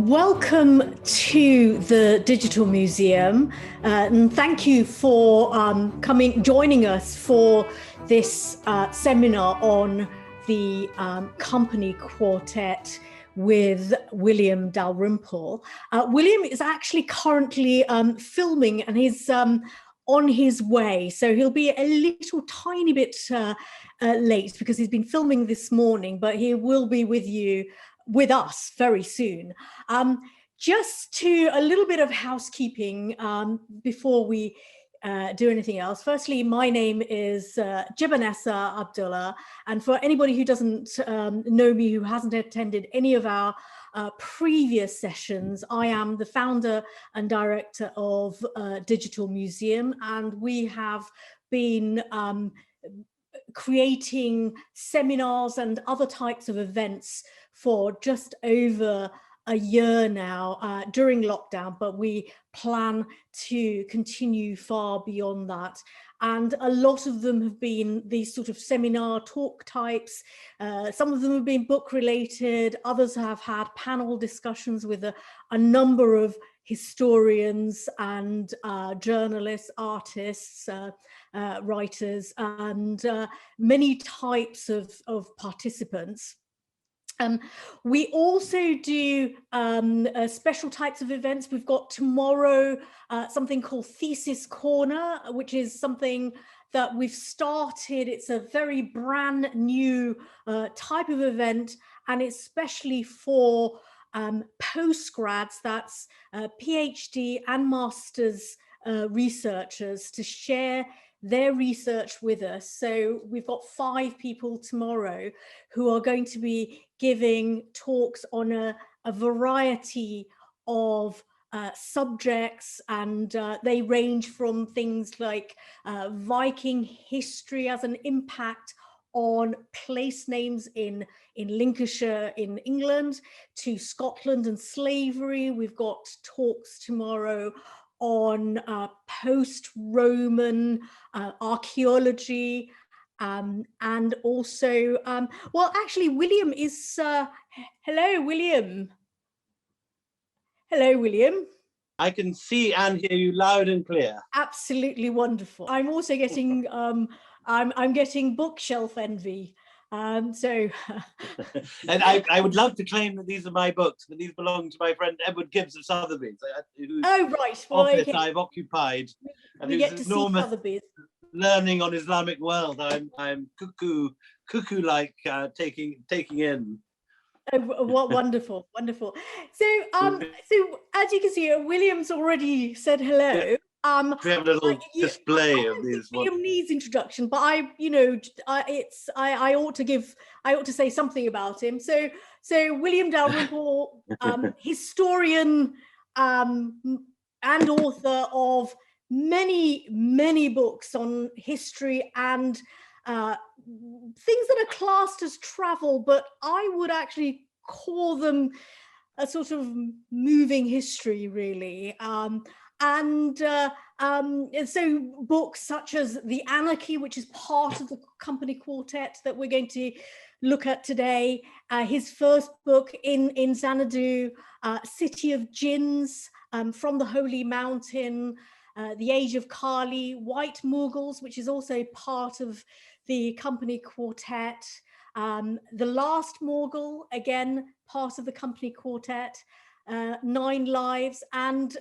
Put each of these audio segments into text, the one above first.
Welcome to the Digital Museum, and thank you for joining us for this seminar on the Company Quartet with William Dalrymple. William is actually currently filming, and he's on his way, so he'll be a little tiny bit late because he's been filming this morning, but he will be with us very soon. Just to a little bit of housekeeping before we do anything else. Firstly, my name is Jibunnessa Abdullah, and for anybody who doesn't know me, who hasn't attended any of our previous sessions, I am the founder and director of Digital Museum, and we have been creating seminars and other types of events for just over a year now during lockdown, but we plan to continue far beyond that. And a lot of them have been these sort of seminar talk types. Some of them have been book related, others have had panel discussions with a number of historians and journalists, artists, writers, and many types of participants. We also do special types of events. We've got tomorrow something called Thesis Corner, which is something that we've started. It's a very brand new type of event, and especially for postgrads, that's PhD and master's researchers, to share their research with us. So we've got 5 people tomorrow who are going to be giving talks on a variety of subjects, and they range from things like Viking history as an impact on place names in Lincolnshire in England, to Scotland and slavery. We've got talks tomorrow on post-Roman archaeology, and also, well, actually, William is, hello, William. Hello, William. I can see and hear you loud and clear. Absolutely wonderful. I'm also getting, I'm getting bookshelf envy. So and I would love to claim that these are my books, but these belong to my friend Edward Gibbs of Sotheby's, whose right. Well, office okay. I've occupied, and we get to enormous see Sotheby's. Learning on Islamic world. I'm cuckoo like taking in. Oh, what wonderful, wonderful. So so as you can see, William's already said hello. Yeah. We have a little display of these. William needs introduction, but I ought to say something about him. So William Dalrymple, historian and author of many books on history and things that are classed as travel, but I would actually call them a sort of moving history, really. And so books such as The Anarchy, which is part of the Company Quartet that we're going to look at today, his first book in Xanadu, City of Jinns, From the Holy Mountain, The Age of Kali, White Moguls, which is also part of the Company Quartet, The Last Mughal, again part of the Company Quartet, 9 Lives, and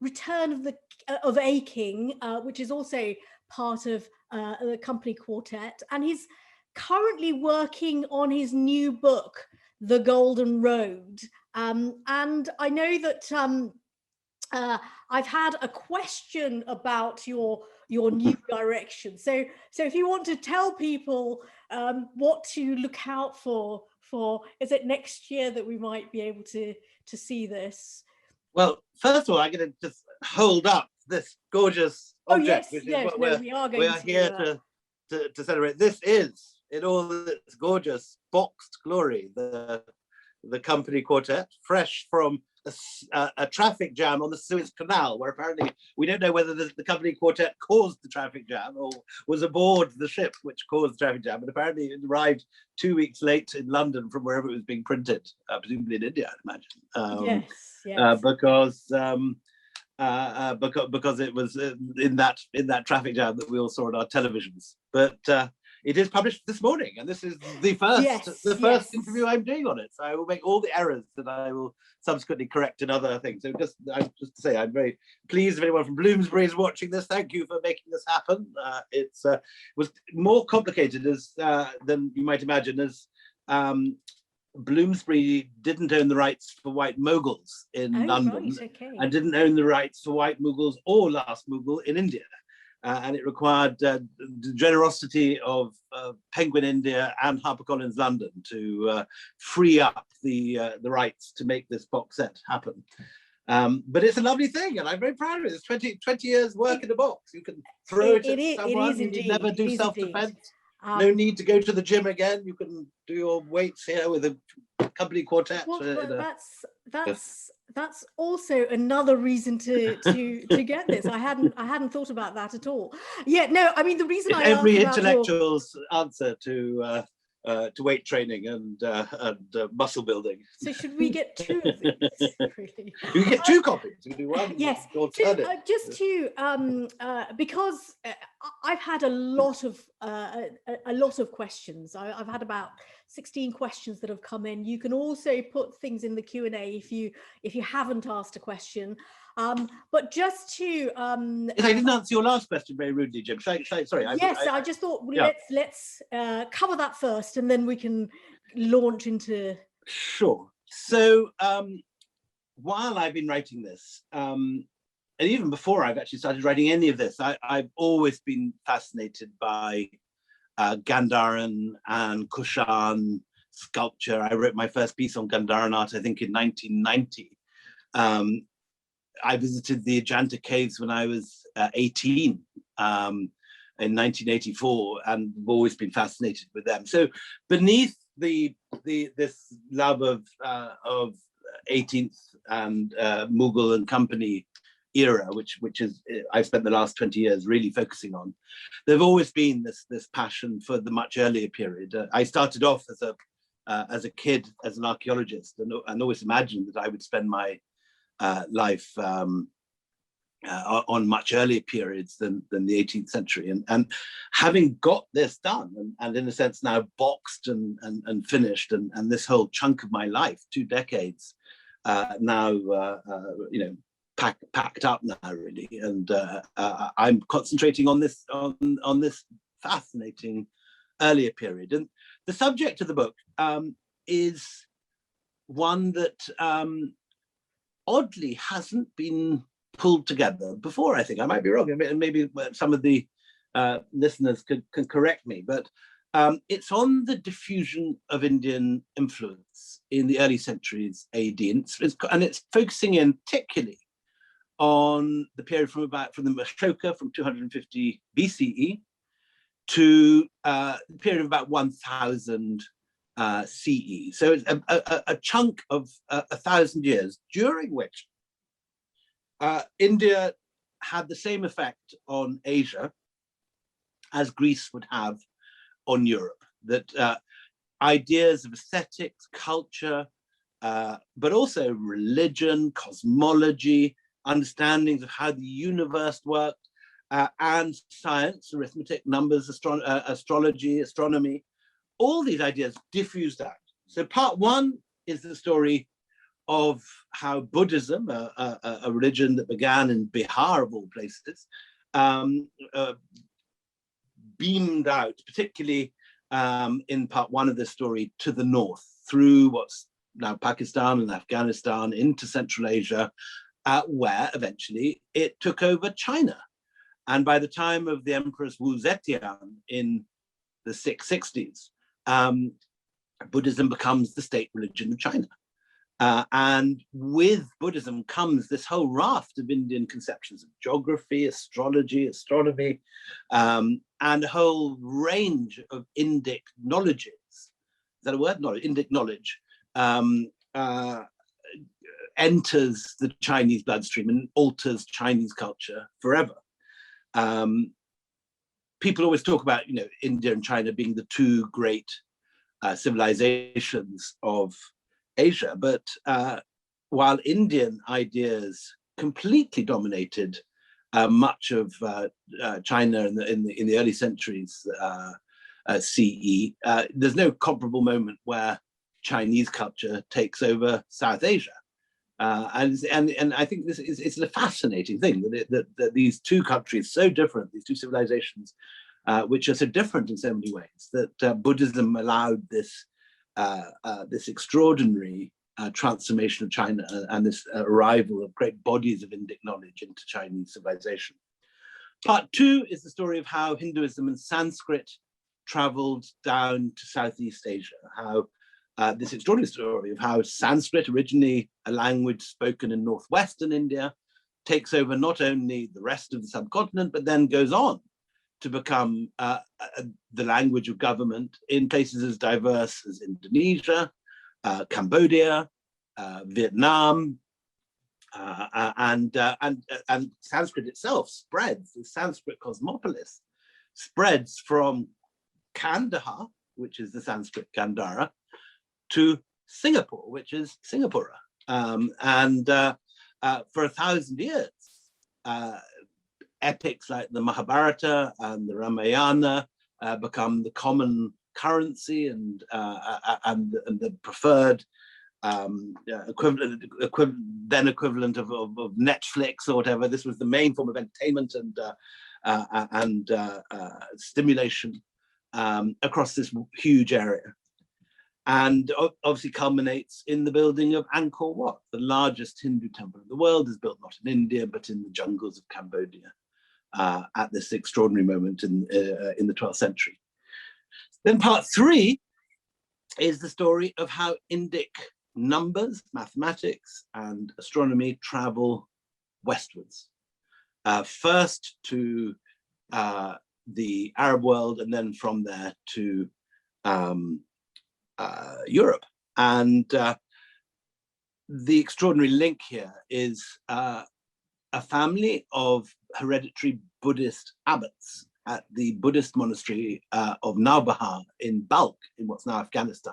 Return of a King, which is also part of the Company Quartet. And he's currently working on his new book, The Golden Road. And I know that I've had a question about your new direction. So if you want to tell people what to look out for, is it next year that we might be able to see this? Well, first of all, I'm going to just hold up this gorgeous object, which is what we are here to celebrate. This is, in all its gorgeous boxed glory, the Company Quartet, fresh from a traffic jam on the Suez Canal, where apparently we don't know whether the Company Quartet caused the traffic jam or was aboard the ship which caused the traffic jam, but apparently it arrived 2 weeks late in London from wherever it was being printed, presumably in India, I'd imagine. Yes. Because it was in that traffic jam that we all saw on our televisions. But it is published this morning, and this is the first interview I'm doing on it. So I will make all the errors that I will subsequently correct in other things. So just to say, I'm very pleased if anyone from Bloomsbury is watching this. Thank you for making this happen. It was more complicated than you might imagine, as Bloomsbury didn't own the rights for White Moguls in London, right, okay. and didn't own the rights for White Mughals or Last Mughal in India. And it required the generosity of Penguin India and HarperCollins London to free up the rights to make this box set happen. But it's a lovely thing, and I'm very proud of it. It's 20 years work in a box. You can throw it at someone. You need never do self-defense. No need to go to the gym again. You can do your weights here with a Company Quartet. Well, that's also another reason to get this. I hadn't thought about that at all. Yeah, no, I mean the reason it's every intellectual's answer to weight training and muscle building. So should we get two of these? Really? You can get two copies. You can do one. Yes. Because I've had a lot of questions. I've had about 16 questions that have come in. You can also put things in the Q&A if you haven't asked a question. But just to I didn't answer your last question very rudely, Jim. Sorry. I just thought let's cover that first, and then we can launch into. Sure. So while I've been writing this, and even before I've actually started writing any of this, I've always been fascinated by Gandharan and Kushan sculpture. I wrote my first piece on Gandharan art, I think, in 1990. I visited the Ajanta Caves when I was 18 in 1984, and have always been fascinated with them. So beneath this love of 18th and Mughal and Company era, which is I've spent the last 20 years really focusing on, there've always been this passion for the much earlier period. I started off as a kid as an archaeologist, and always imagined that I would spend my life on much earlier periods than the 18th century, and having got this done and in a sense now boxed and finished, and this whole chunk of my life, 2 decades now packed up now really, and I'm concentrating on this fascinating earlier period. And the subject of the book is one that oddly hasn't been pulled together before. I think I might be wrong, and maybe some of the listeners can correct me, but it's on the diffusion of Indian influence in the early centuries AD, and it's focusing in particularly on the period from the Ashoka from 250 BCE to the period of about 1000 CE. So it's a chunk of 1,000 years, during which India had the same effect on Asia as Greece would have on Europe. That ideas of aesthetics, culture, but also religion, cosmology, understandings of how the universe worked, and science, arithmetic, numbers, astrology, astronomy, all these ideas diffused out. So part one is the story of how Buddhism, a religion that began in Bihar of all places, beamed out, particularly in part one of this story, to the north, through what's now Pakistan and Afghanistan, into Central Asia, where eventually it took over China. And by the time of the Empress Wu Zetian in the 660s, Buddhism becomes the state religion of China. And with Buddhism comes this whole raft of Indian conceptions of geography, astrology, astronomy, and a whole range of Indic knowledges. Is that a word? No, Indic knowledge. enters the Chinese bloodstream and alters Chinese culture forever. People always talk about, India and China being the two great civilizations of Asia, but while Indian ideas completely dominated much of China in the early centuries CE, there's no comparable moment where Chinese culture takes over South Asia. And I think it's a fascinating thing that these two countries, so different, these two civilizations, which are so different in so many ways, that Buddhism allowed this extraordinary transformation of China and this arrival of great bodies of Indic knowledge into Chinese civilization. Part two is the story of how Hinduism and Sanskrit traveled down to Southeast Asia, how this extraordinary story of how Sanskrit, originally a language spoken in northwestern India, takes over not only the rest of the subcontinent, but then goes on to become the language of government in places as diverse as Indonesia, Cambodia, Vietnam, and Sanskrit itself spreads. The Sanskrit cosmopolis spreads from Kandahar, which is the Sanskrit Gandhara, to Singapore, which is Singapura. For 1,000 years, epics like the Mahabharata and the Ramayana become the common currency and the preferred equivalent of Netflix or whatever. This was the main form of entertainment and stimulation across this huge area. And obviously culminates in the building of Angkor Wat, the largest Hindu temple in the world, is built not in India, but in the jungles of Cambodia at this extraordinary moment in the 12th century. Then part three is the story of how Indic numbers, mathematics, and astronomy travel westwards. First to the Arab world, and then from there to Europe. And the extraordinary link here is a family of hereditary Buddhist abbots at the Buddhist monastery of Nawbahar in Balkh, in what's now Afghanistan.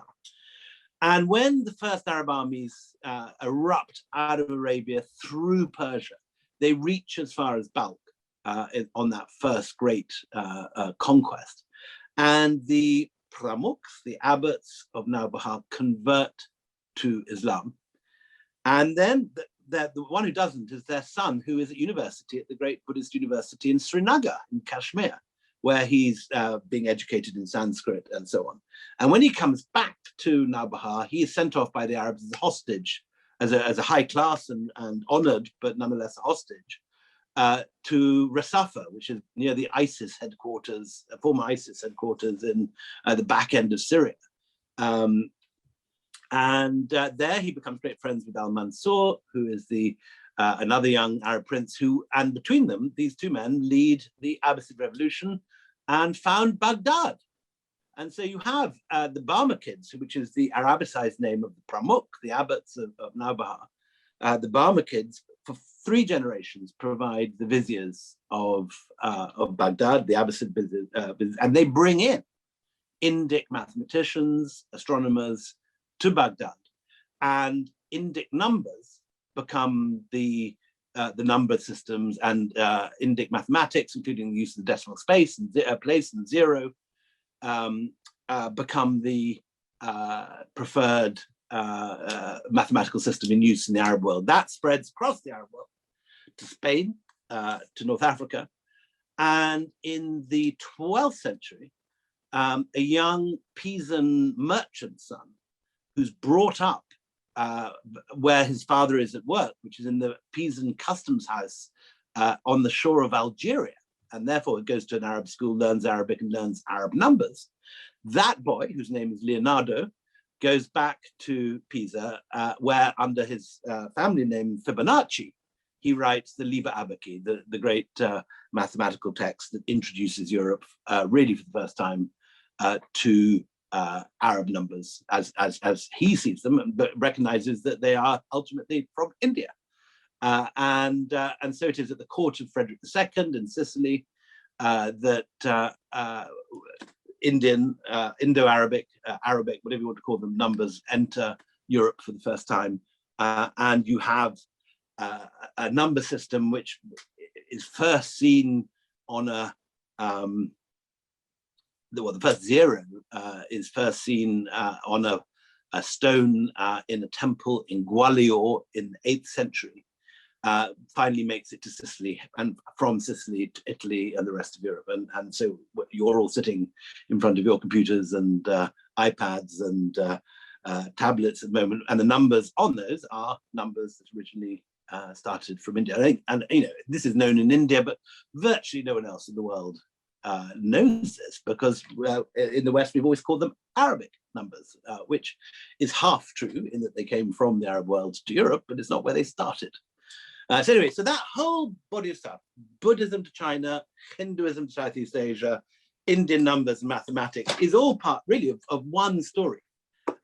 And when the first Arab armies erupt out of Arabia through Persia, they reach as far as Balkh on that first great conquest. And the pramukhs, the abbots of Nawbahar, convert to Islam. And then the one who doesn't is their son, who is at university at the great Buddhist university in Srinagar in Kashmir, where he's being educated in Sanskrit and so on. And when he comes back to Nawbahar, he is sent off by the Arabs as a hostage, as a high class and honored, but nonetheless a hostage, to Rasafa, which is near the ISIS headquarters, former ISIS headquarters in the back end of Syria. There he becomes great friends with Al-Mansur, who is another young Arab prince and between them, these two men lead the Abbasid revolution and found Baghdad. And so you have the Barmakids, which is the Arabicized name of the Pramukh, the abbots of Nawbahar. The Barmakids, for 3 generations, provide the viziers of Baghdad, the Abbasid viziers, and they bring in Indic mathematicians, astronomers to Baghdad. And Indic numbers become the number systems, and Indic mathematics, including the use of the decimal space and place and zero, become the preferred mathematical system in use in the Arab world. That spreads across the Arab world to Spain, to North Africa. And in the 12th century, a young Pisan merchant son who's brought up where his father is at work, which is in the Pisan customs house on the shore of Algeria, and therefore it goes to an Arab school, learns Arabic and learns Arab numbers. That boy, whose name is Leonardo, goes back to Pisa, where under his family name Fibonacci, he writes the Liber Abaci, the great mathematical text that introduces Europe really for the first time to Arab numbers as he sees them, but recognizes that they are ultimately from India. And so it is at the court of Frederick II in Sicily that Indo-Arabic, Arabic, whatever you want to call them, numbers enter Europe for the first time. And you have a number system which is first seen on a, the first zero is first seen on a stone in a temple in Gwalior in the 8th century. Finally makes it to Sicily, and from Sicily to Italy and the rest of Europe. And so you're all sitting in front of your computers and iPads and tablets at the moment, and the numbers on those are numbers that originally started from India. And you know, this is known in India, but virtually no one else in the world knows this, because in the West we've always called them Arabic numbers, which is half true in that they came from the Arab world to Europe, but it's not where they started. So anyway, so that whole body of stuff, Buddhism to China, Hinduism to Southeast Asia, Indian numbers and mathematics, is all part really of one story.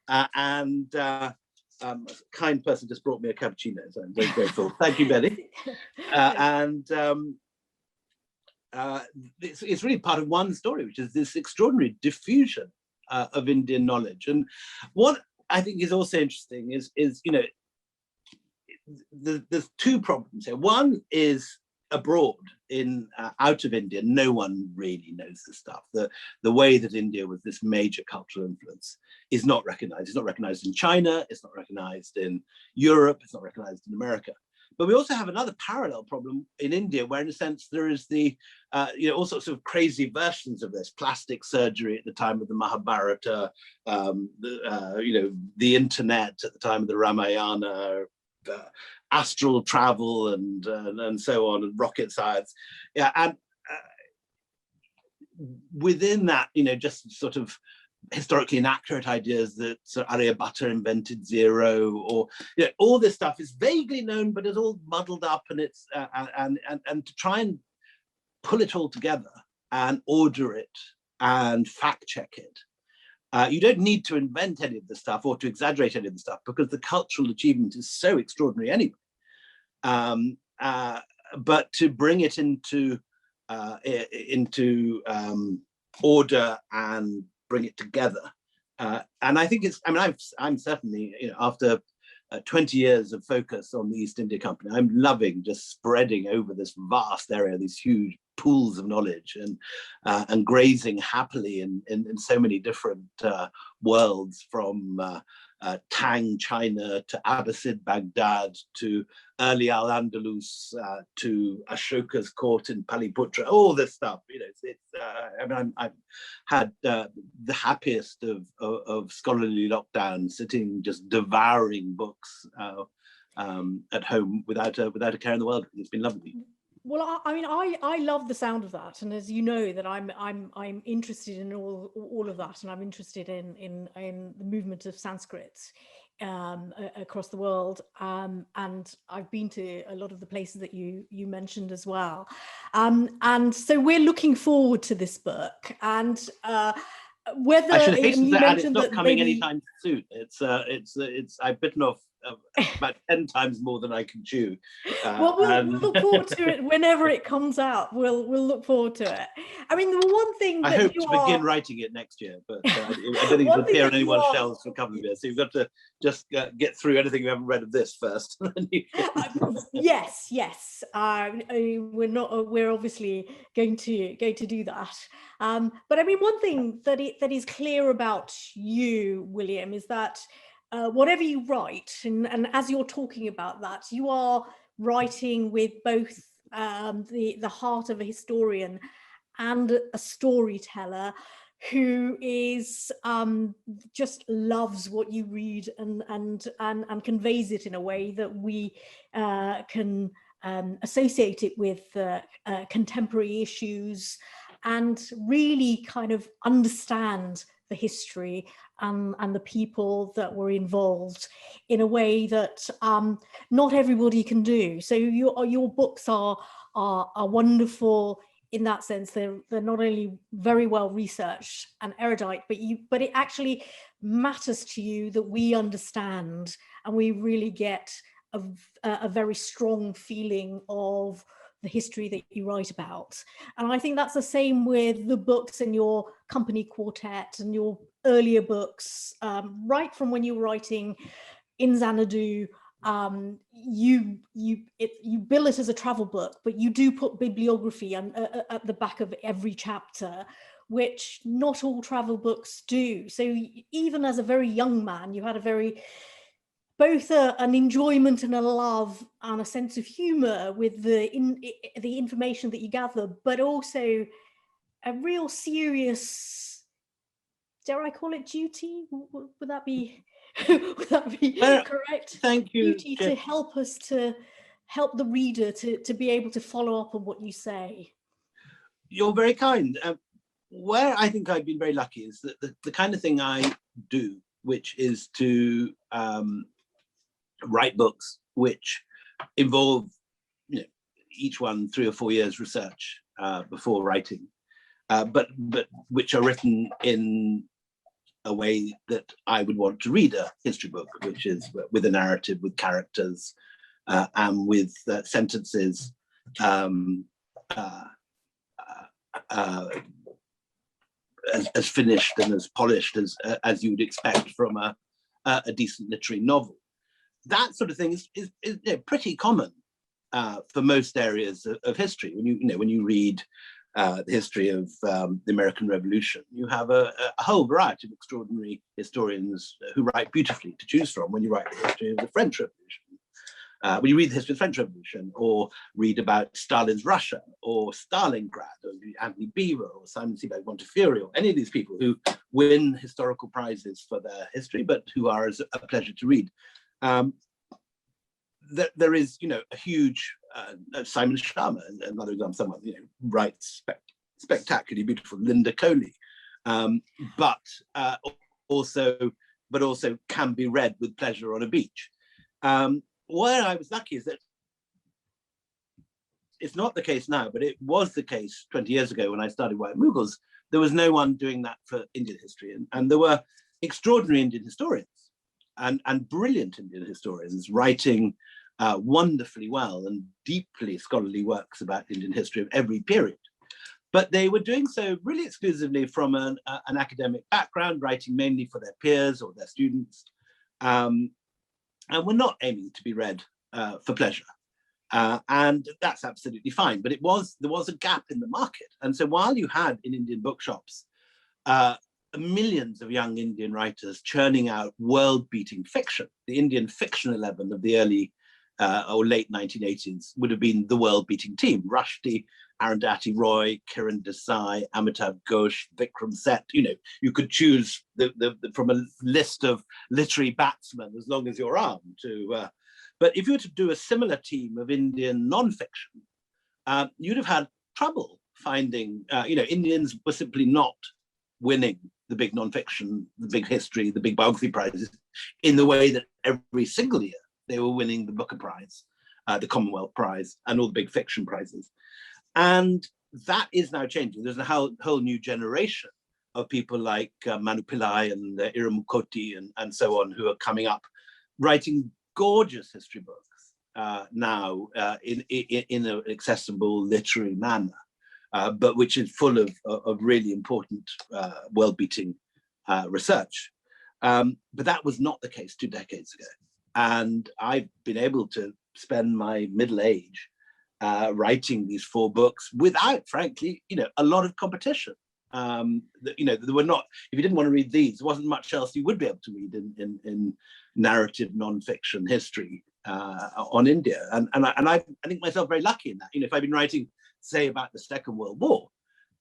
A kind person just brought me a cappuccino, so I'm very grateful. Thank you, Betty. It's really part of one story, which is this extraordinary diffusion of Indian knowledge. And what I think is also interesting is you know, there's two problems here. One is abroad, in out of India, no one really knows this stuff. The way that India was this major cultural influence is not recognized. It's not recognized in China, it's not recognized in Europe, it's not recognized in America. But we also have another parallel problem in India, where in a sense there is the, you know, all sorts of crazy versions of this, plastic surgery at the time of the Mahabharata, you know, the internet at the time of the Ramayana, astral travel and so on, and rocket science. Yeah, and within that, you know, just sort of historically inaccurate ideas that Sir Aryabhatta invented zero, or you know, all this stuff is vaguely known, but it's all muddled up, and it's and to try and pull it all together and order it and fact check it. You don't need to invent any of the stuff or to exaggerate any of the stuff, because the cultural achievement is so extraordinary anyway. But to bring it into order and bring it together, and I think it's. I mean, I'm certainly, you know, after 20 years of focus on the East India Company, I'm loving just spreading over this vast area, these huge pools of knowledge, and grazing happily in so many different worlds, from Tang China to Abbasid Baghdad to early Al-Andalus to Ashoka's court in Paliputra, all this stuff. You know, I mean, I've had the happiest of scholarly lockdown, sitting just devouring books at home without a care in the world. It's been lovely. Well, I mean, I love the sound of that, and as you know, that I'm interested in all of that, and I'm interested in the movement of Sanskrit across the world, and I've been to a lot of the places that you mentioned as well, and so we're looking forward to this book, and whether I should hasten to add, it's not that coming anytime soon. It's I've bitten off about 10 times more than I can chew. Well, we'll look forward to it whenever it comes out. We'll look forward to it. I mean, the one thing that I hope to begin writing it next year, but I don't think it'll appear on anyone's shelves for a couple of years. So you've got to just get through anything you haven't read of this first. Yes. We're obviously going to do that. But I mean, one thing that is clear about you, William, is that whatever you write, and as you're talking about that, you are writing with both the heart of a historian and a storyteller who is just loves what you read and conveys it in a way that we can associate it with contemporary issues, and really kind of understand the history and the people that were involved in a way that not everybody can do. So your books are wonderful in that sense, they're not only very well researched and erudite, but it actually matters to you that we understand and we really get a very strong feeling of the history that you write about. And I think that's the same with the books in your Company Quartet and your earlier books, right from when you were writing in Xanadu. You bill it as a travel book, but you do put bibliography at the back of every chapter, which not all travel books do. So even as a very young man, you had both an enjoyment and a love and a sense of humor with the information that you gather, but also a real serious, dare I call it duty? Would that be would that be correct? Thank you. Duty to help the reader to be able to follow up on what you say. You're very kind. Where I think I've been very lucky is that the kind of thing I do, which is to write books which involve, each one 3 or 4 years research before writing, but which are written in a way that I would want to read a history book, which is with a narrative, with characters, and with sentences as finished and as polished as you would expect from a decent literary novel. That sort of thing is pretty common for most areas of history. When you read the history of the American Revolution, you have a whole variety of extraordinary historians who write beautifully to choose from. When you write the history of the French Revolution, when you read the history of the French Revolution, or read about Stalin's Russia, or Stalingrad, or Anthony Beevor, or Simon Sebag Montefiore, or any of these people who win historical prizes for their history, but who are a pleasure to read. There is, a huge Simon Sharma, another example, someone writes spectacularly beautiful. Linda Coley, but also can be read with pleasure on a beach. Where I was lucky is that it's not the case now, but it was the case 20 years ago when I started White Moguls. There was no one doing that for Indian history, and there were extraordinary Indian historians and brilliant Indian historians writing wonderfully well and deeply scholarly works about Indian history of every period. But they were doing so really exclusively from an academic background, writing mainly for their peers or their students, and were not aiming to be read for pleasure. And that's absolutely fine. But there was a gap in the market. And so while you had in Indian bookshops millions of young Indian writers churning out world-beating fiction, the Indian Fiction 11 of the early or late 1980s would have been the world-beating team. Rushdie, Arundhati Roy, Kiran Desai, Amitav Ghosh, Vikram Seth. You could choose from a list of literary batsmen as long as you're armed to. But if you were to do a similar team of Indian non-fiction, you'd have had trouble finding. Indians were simply not winning the big non-fiction, the big history, the big biography prizes in the way that every single year they were winning the Booker Prize, the Commonwealth Prize, and all the big fiction prizes. And that is now changing. There's a whole new generation of people like Manu Pillai and Iram Mukoti and so on, who are coming up, writing gorgeous history books now in an accessible literary manner, but which is full of really important world-beating research. But that was not the case 2 decades ago. And I've been able to spend my middle age writing these 4 books without, frankly, a lot of competition. There were not. If you didn't want to read these, there wasn't much else you would be able to read in narrative non-fiction history on India. And I think myself very lucky in that. If I'd been writing, say, about the Second World War,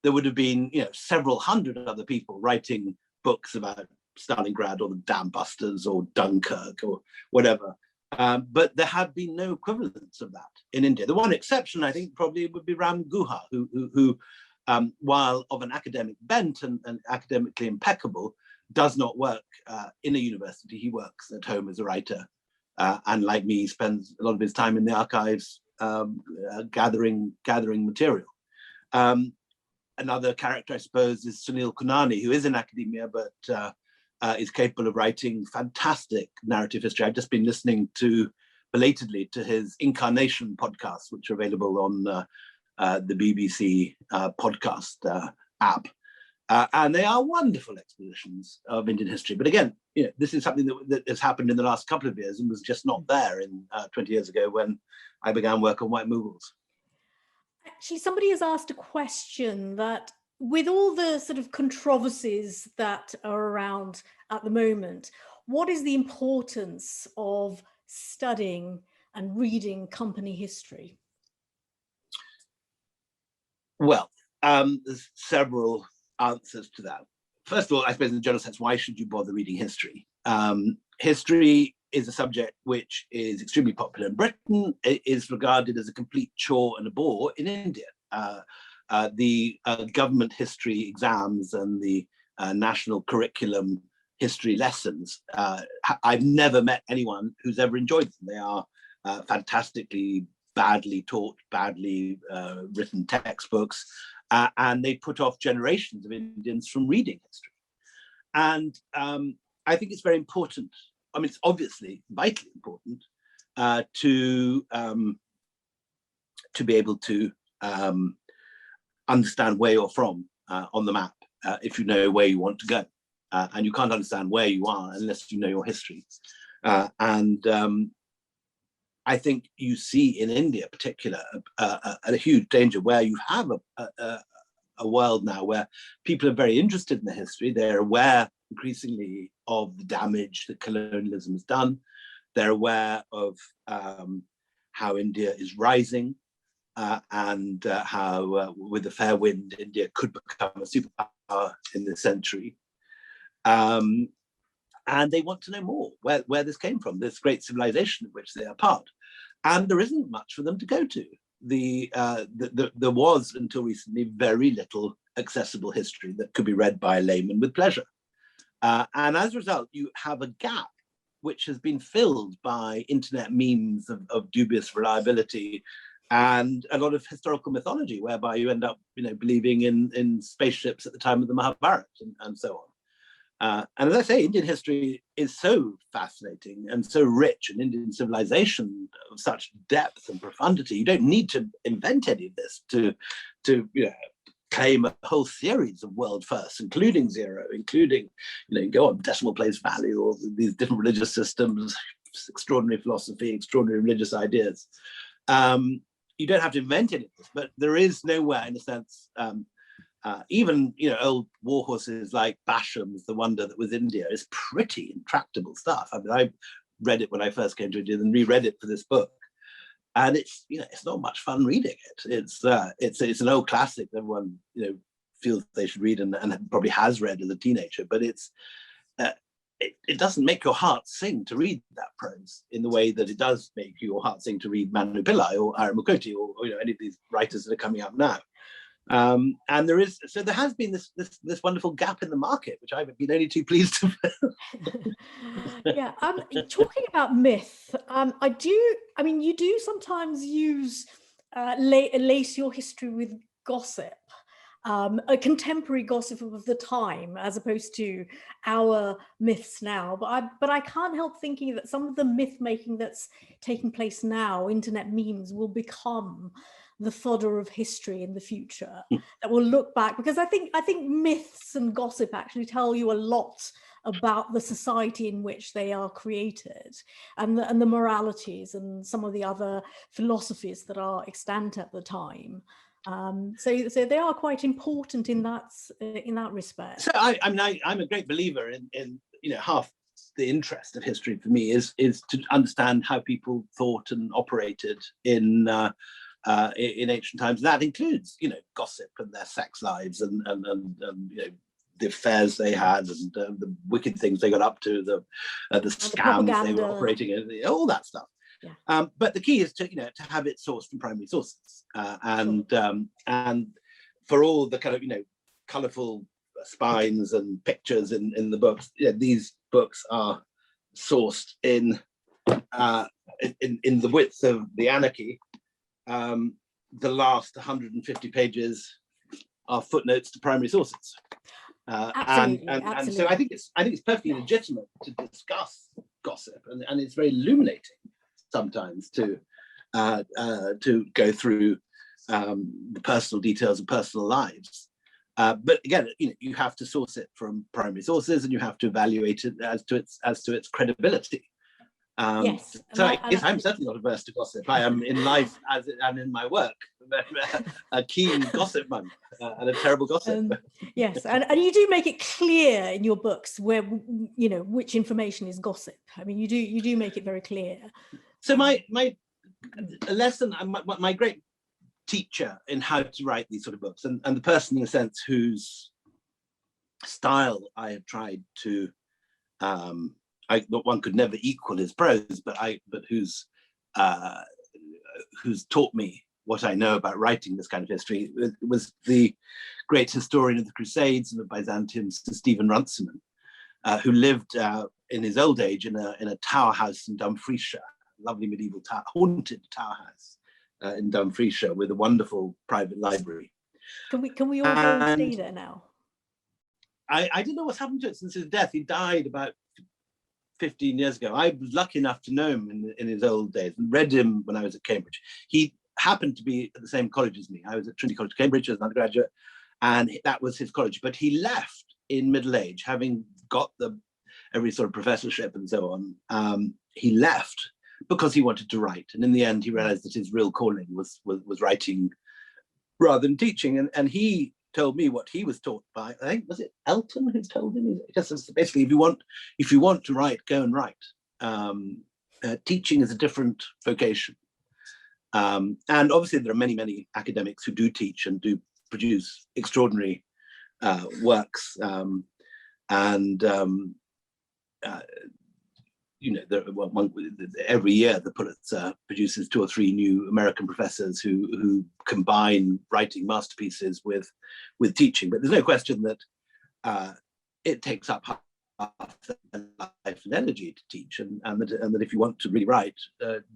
there would have been several hundred other people writing books about Stalingrad or the Dam Busters or Dunkirk or whatever. But there have been no equivalents of that in India. The one exception, I think, probably would be Ram Guha, who while of an academic bent and academically impeccable, does not work in a university. He works at home as a writer. And like me, spends a lot of his time in the archives gathering material. Another character, I suppose, is Sunil Kunani, who is in academia, but is capable of writing fantastic narrative history. I've just been listening belatedly to his Incarnation podcast, which are available on the BBC podcast app. And they are wonderful expositions of Indian history. But again, this is something that has happened in the last couple of years and was just not there in 20 years ago when I began work on White Moguls. Actually, somebody has asked a question that with all the sort of controversies that are around at the moment, what is the importance of studying and reading company history? Well, there's several answers to that. First of all, I suppose in the general sense, why should you bother reading history? History is a subject which is extremely popular in Britain. It is regarded as a complete chore and a bore in India. The government history exams and the national curriculum history lessons, I've never met anyone who's ever enjoyed them. They are fantastically badly taught, badly written textbooks, and they put off generations of Indians from reading history. And I think it's very important. I mean, it's obviously vitally important to be able to understand where you're from on the map if you know where you want to go. And you can't understand where you are unless you know your history. And I think you see in India in particular a huge danger where you have a world now where people are very interested in the history. They're aware increasingly of the damage that colonialism has done. They're aware of how India is rising and how with a fair wind, India could become a superpower in this century. And they want to know more where this came from, this great civilization of which they are part. And there isn't much for them to go to. There was, until recently, very little accessible history that could be read by a layman with pleasure. And as a result, you have a gap which has been filled by internet memes of dubious reliability and a lot of historical mythology, whereby you end up, believing in spaceships at the time of the Mahabharata and so on. And as I say, Indian history is so fascinating and so rich, and Indian civilization of such depth and profundity. You don't need to invent any of this to claim a whole series of world firsts, including zero, including, go on decimal place value, or these different religious systems, extraordinary philosophy, extraordinary religious ideas. You don't have to invent any of this, but there is nowhere, in a sense, even old war horses like Basham's The Wonder That Was India is pretty intractable stuff. I mean, I read it when I first came to India and reread it for this book, and it's it's not much fun reading it. It's an old classic that everyone feels they should read and probably has read as a teenager, but it doesn't make your heart sing to read that prose in the way that it does make your heart sing to read Manu Pillai or Aramukoti or any of these writers that are coming up now. And there has been this wonderful gap in the market, which I've been only too pleased to fill. Yeah, talking about myth, you do sometimes use lace your history with gossip, a contemporary gossip of the time, as opposed to our myths now. But I can't help thinking that some of the myth making that's taking place now, internet memes, will become the fodder of history in the future that will look back, because I think myths and gossip actually tell you a lot about the society in which they are created, and the moralities and some of the other philosophies that are extant at the time. So they are quite important in that respect. So I'm a great believer in half the interest of history for me is to understand how people thought and operated in ancient times. That includes, gossip and their sex lives and the affairs they had and the wicked things they got up to, the scams they were operating in, all that stuff. Yeah. But the key is to have it sourced from primary sources, and for all the kind of colourful spines and pictures in the books, these books are sourced in the width of the Anarchy. the last 150 pages are footnotes to primary sources. Absolutely. And so I think it's perfectly legitimate to discuss gossip, and it's very illuminating sometimes to go through the personal details of personal lives. But again, you have to source it from primary sources, and you have to evaluate it as to its credibility. Yes. So I'm certainly not averse to gossip. I am in life as and in my work a keen gossip monk and a terrible gossip. Yes, and you do make it clear in your books where which information is gossip. I mean, you do make it very clear. So my lesson, my great teacher in how to write these sort of books, and the person in a sense whose style I have tried to one could never equal his prose, but who's taught me what I know about writing this kind of history, was the great historian of the Crusades and of Byzantium, Sir Stephen Runserman, who lived in his old age in a tower house in Dumfriesshire, lovely medieval haunted tower house in Dumfriesshire with a wonderful private library. Can we all go and stay there now? I don't know what's happened to it since his death. He died about 15 years ago. I was lucky enough to know him in his old days and read him when I was at Cambridge. He happened to be at the same college as me. I was at Trinity College, Cambridge, as an undergraduate, and that was his college. But he left in middle age, having got every sort of professorship and so on. He left because he wanted to write, and in the end, he realized that his real calling was writing rather than teaching. And he told me what he was taught by, I think, was it Elton who told him? Just basically, if you want to write, go and write. Teaching is a different vocation. And obviously there are many academics who do teach and do produce extraordinary works. Every year the Pulitzer produces 2 or 3 new American professors who combine writing masterpieces with teaching. But there's no question that it takes up half their life and energy to teach, and that if you want to really write,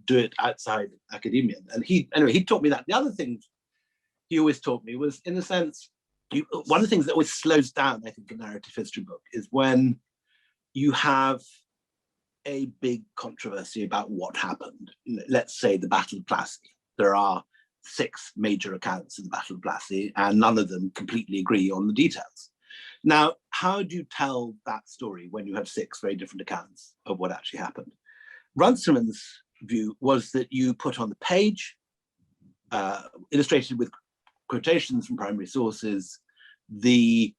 do it outside academia. And he taught me that. The other thing he always taught me was, in a sense, one of the things that always slows down, I think, a narrative history book is when you have a big controversy about what happened. Let's say the Battle of Plassey. There are 6 major accounts of the Battle of Plassey, and none of them completely agree on the details. Now, how do you tell that story when you have 6 very different accounts of what actually happened? Runciman's view was that you put on the page, illustrated with quotations from primary sources, the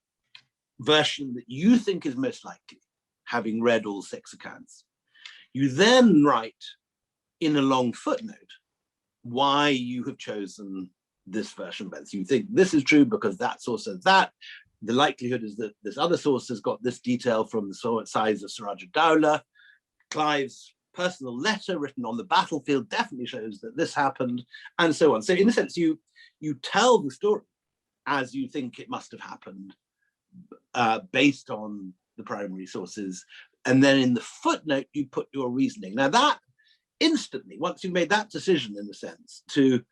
version that you think is most likely, having read all 6 accounts. You then write in a long footnote why you have chosen this version of events. You think this is true because that source says that. The likelihood is that this other source has got this detail from the size of Siraj ad-Dowlah. Clive's personal letter written on the battlefield definitely shows that this happened, and so on. So in a sense, you tell the story as you think it must have happened, based on the primary sources. And then in the footnote, you put your reasoning. Now that instantly, once you've made that decision, in a sense, to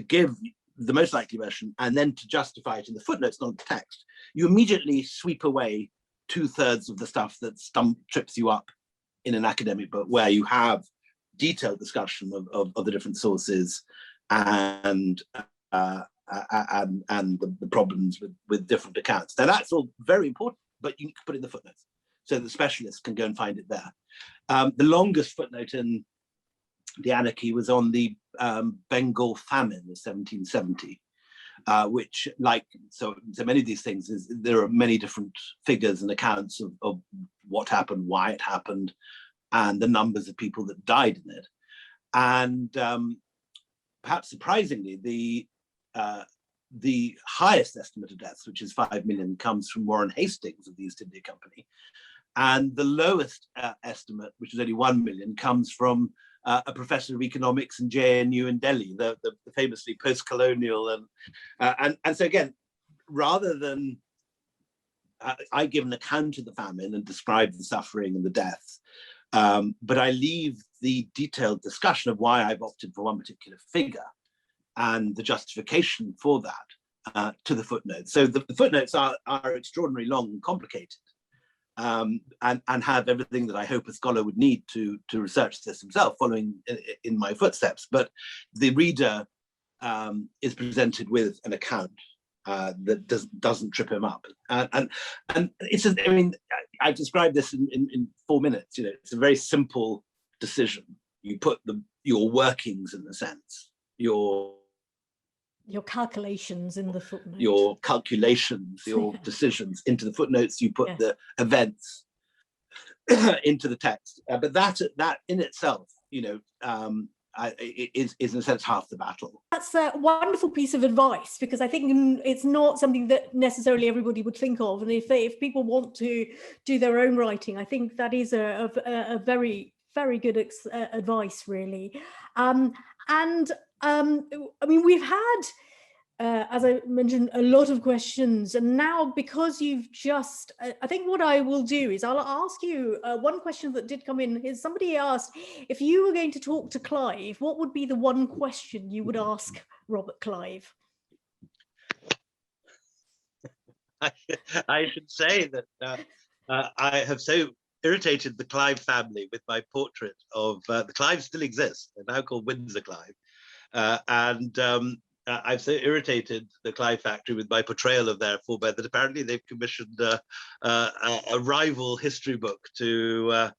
give the most likely version and then to justify it in the footnotes, not the text, you immediately sweep away 2/3 of the stuff that trips you up in an academic book, where you have detailed discussion of the different sources and the problems with different accounts. Now that's all very important, but you can put it in the footnotes so the specialists can go and find it there. The longest footnote in the Anarchy was on the Bengal Famine of 1770, which, like so many of these things, there are many different figures and accounts of what happened, why it happened, and the numbers of people that died in it. And perhaps surprisingly, the highest estimate of deaths, which is 5 million, comes from Warren Hastings of the East India Company. And the lowest estimate, which is only 1 million, comes from a professor of economics in JNU in Delhi, the famously post-colonial. And so again, rather than I give an account of the famine and describe the suffering and the deaths, but I leave the detailed discussion of why I've opted for one particular figure and the justification for that to the footnotes. So the footnotes are extraordinarily long and complicated, and have everything that I hope a scholar would need to research this himself, following in my footsteps. But the reader is presented with an account that doesn't trip him up, and it's just, I mean, I've described this in 4 minutes. You know, it's a very simple decision. You put your workings, in a sense, your calculations in the footnote, your calculations, your decisions into the footnotes. You put the events into the text, but that in itself, you know, is in a sense half the battle. That's a wonderful piece of advice, because I think it's not something that necessarily everybody would think of, and if people want to do their own writing, I think that is a very, very good advice, really. I mean, we've had, as I mentioned, a lot of questions, and now because you've just, I think what I will do is I'll ask you one question that did come in. Is somebody asked, if you were going to talk to Clive, what would be the one question you would ask Robert Clive? I should say that I have so irritated the Clive family with my portrait of the Clives still exist. They're now called Windsor Clive. I've so irritated the Clive factory with my portrayal of their forebear that apparently they've commissioned a rival history book to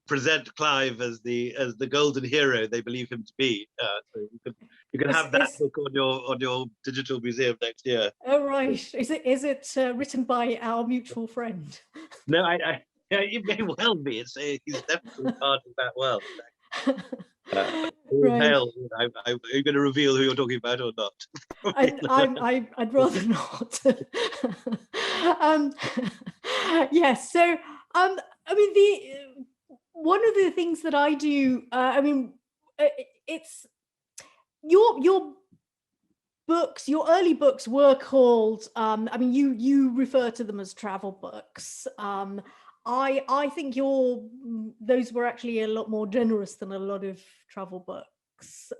present Clive as the golden hero they believe him to be. So you can have that book on your digital museum next year. Oh right, is it written by our mutual friend? No, it may well be. He's definitely part of that world. Right. Are you going to reveal who you're talking about or not? I'd rather not. Yes. So I mean, one of the things that I do. I mean, it's your books. Your early books were called. I mean, you refer to them as travel books. I think those were actually a lot more generous than a lot of travel books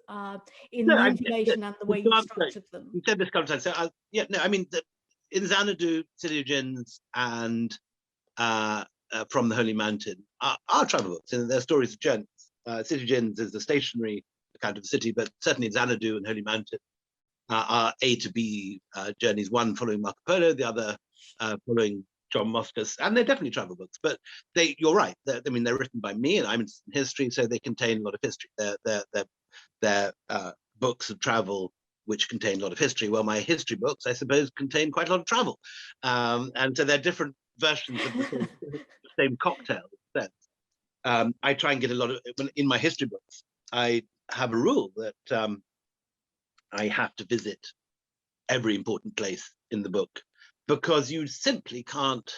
in the information and the way you structured them. You said this couple of times. So I mean, in Xanadu, City and From the Holy Mountain are travel books, and they're stories of journeys. City Gins is the stationary account of the city, but certainly Xanadu and Holy Mountain are A to B journeys, one following Marco Polo, the other following John Moskos, and they're definitely travel books. But you're right. They're written by me, and I'm in history, so they contain a lot of history. They're books of travel which contain a lot of history. Well, my history books, I suppose, contain quite a lot of travel, and so they're different versions of the same cocktail. In a sense. I try and get a lot of in my history books. I have a rule that I have to visit every important place in the book, because you simply can't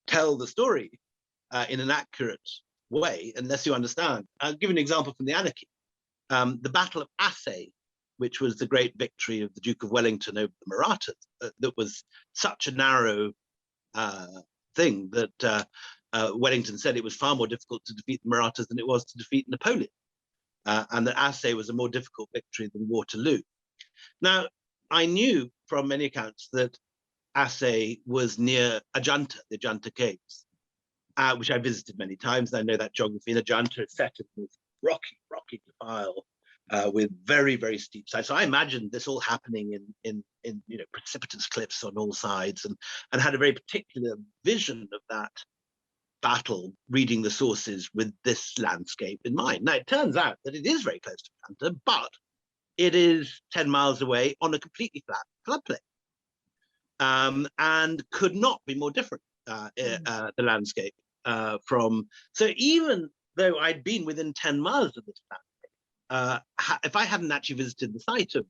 tell the story in an accurate way unless you understand. I'll give you an example from the Anarchy. The Battle of Assaye, which was the great victory of the Duke of Wellington over the Marathas, that was such a narrow thing that Wellington said it was far more difficult to defeat the Marathas than it was to defeat Napoleon, and that Assaye was a more difficult victory than Waterloo. Now, I knew from many accounts that Assaye was near Ajanta, the Ajanta Caves, which I visited many times. I know that geography. In Ajanta, it's set in this rocky defile with very, very steep sides. So I imagined this all happening in precipitous cliffs on all sides, and had a very particular vision of that battle, reading the sources with this landscape in mind. Now, it turns out that it is very close to Ajanta, but it is 10 miles away on a completely flat floodplain, and could not be more different, the landscape from. So even though I'd been within 10 miles of this landscape, if I hadn't actually visited the site of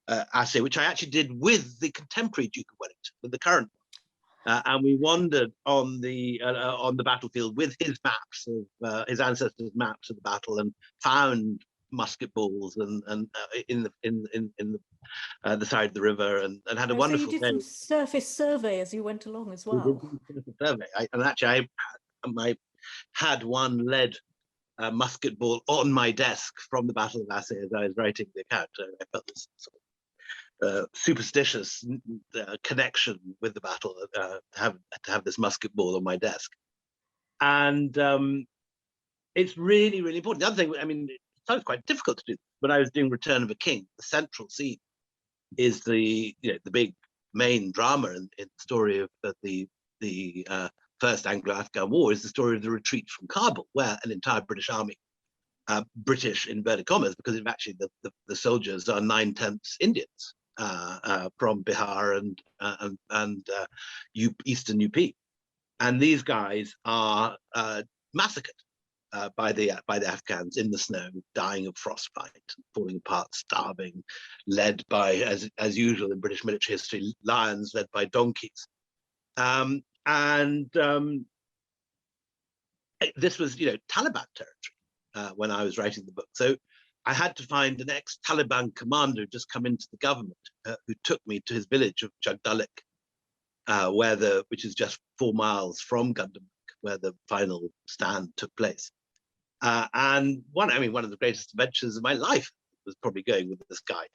Assaye, which I actually did with the contemporary Duke of Wellington, with the current one, and we wandered on the battlefield with his maps of his ancestors' maps of the battle, and found musket balls and in the side of the river, and had a wonderful day. So you did some surface survey as you went along as well. We did survey. I had one led musket ball on my desk from the Battle of Assaye as I was writing the account. I felt this sort of superstitious connection with the battle to have this musket ball on my desk. And it's really, really important. The other thing, I mean, it sounds quite difficult to do. When I was doing Return of a King, the central scene is the big main drama in the story of the First Anglo-Afghan War, is the story of the retreat from Kabul, where an entire British army, British in inverted commas, because actually the soldiers are 9/10 Indians from Bihar and Eastern UP, and these guys are massacred by the Afghans in the snow, dying of frostbite, falling apart, starving, led by, as usual in British military history, lions led by donkeys. This was, Taliban territory when I was writing the book. So I had to find an ex-Taliban commander who just come into the government, who took me to his village of Jagdalik, which is just 4 miles from Gundamuk, where the final stand took place. And one of the greatest adventures of my life was probably going with this guy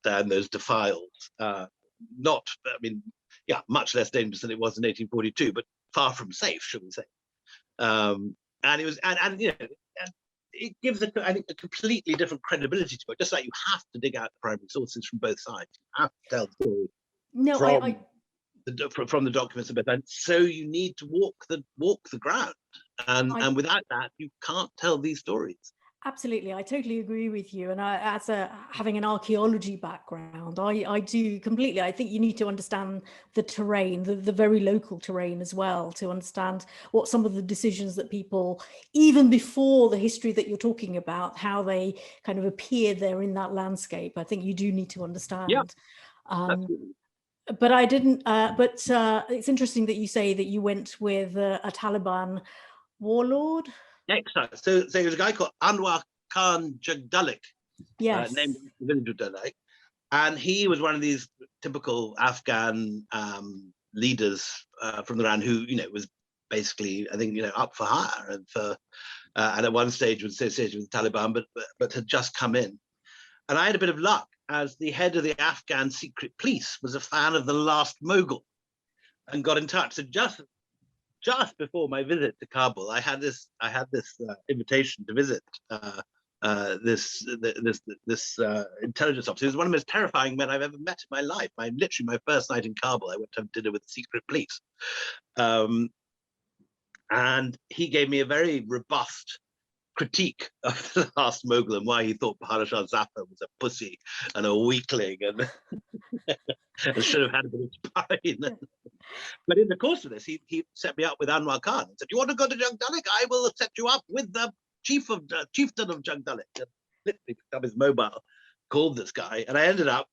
down those defiles. Much less dangerous than it was in 1842, but far from safe, should we say? And it was, and it gives I think a completely different credibility to it. Just like you have to dig out the primary sources from both sides, you have to tell the story from the documents of both sides. So you need to walk the ground, and without that, you can't tell these stories. Absolutely, I totally agree with you. And having an archaeology background, I do completely. I think you need to understand the terrain, the very local terrain as well, to understand what some of the decisions that people, even before the history that you're talking about, how they kind of appear there in that landscape. I think you do need to understand. Yeah, but I didn't. But it's interesting that you say that you went with a Taliban warlord. Excellent. So there's a guy called Anwar Khan Jagdalik, yes, named Jagdalik, and he was one of these typical Afghan leaders from the land who, was basically, I think, up for hire and at one stage was associated with the Taliban, but had just come in. And I had a bit of luck, as the head of the Afghan secret police was a fan of the last Mughal, and got in touch. So just before my visit to Kabul, I had this invitation to visit this intelligence officer. He was one of the most terrifying men I've ever met in my life. Literally my first night in Kabul, I went to have dinner with the secret police, and he gave me a very robust critique of the last Mughal and why he thought Bahadur Zafar was a pussy and a weakling and should have had a bit of spine. But in the course of this, he set me up with Anwar Khan and said, "You want to go to Jagdalik? I will set you up with the chieftain of Jagdalik." And literally picked up his mobile, called this guy, and I ended up,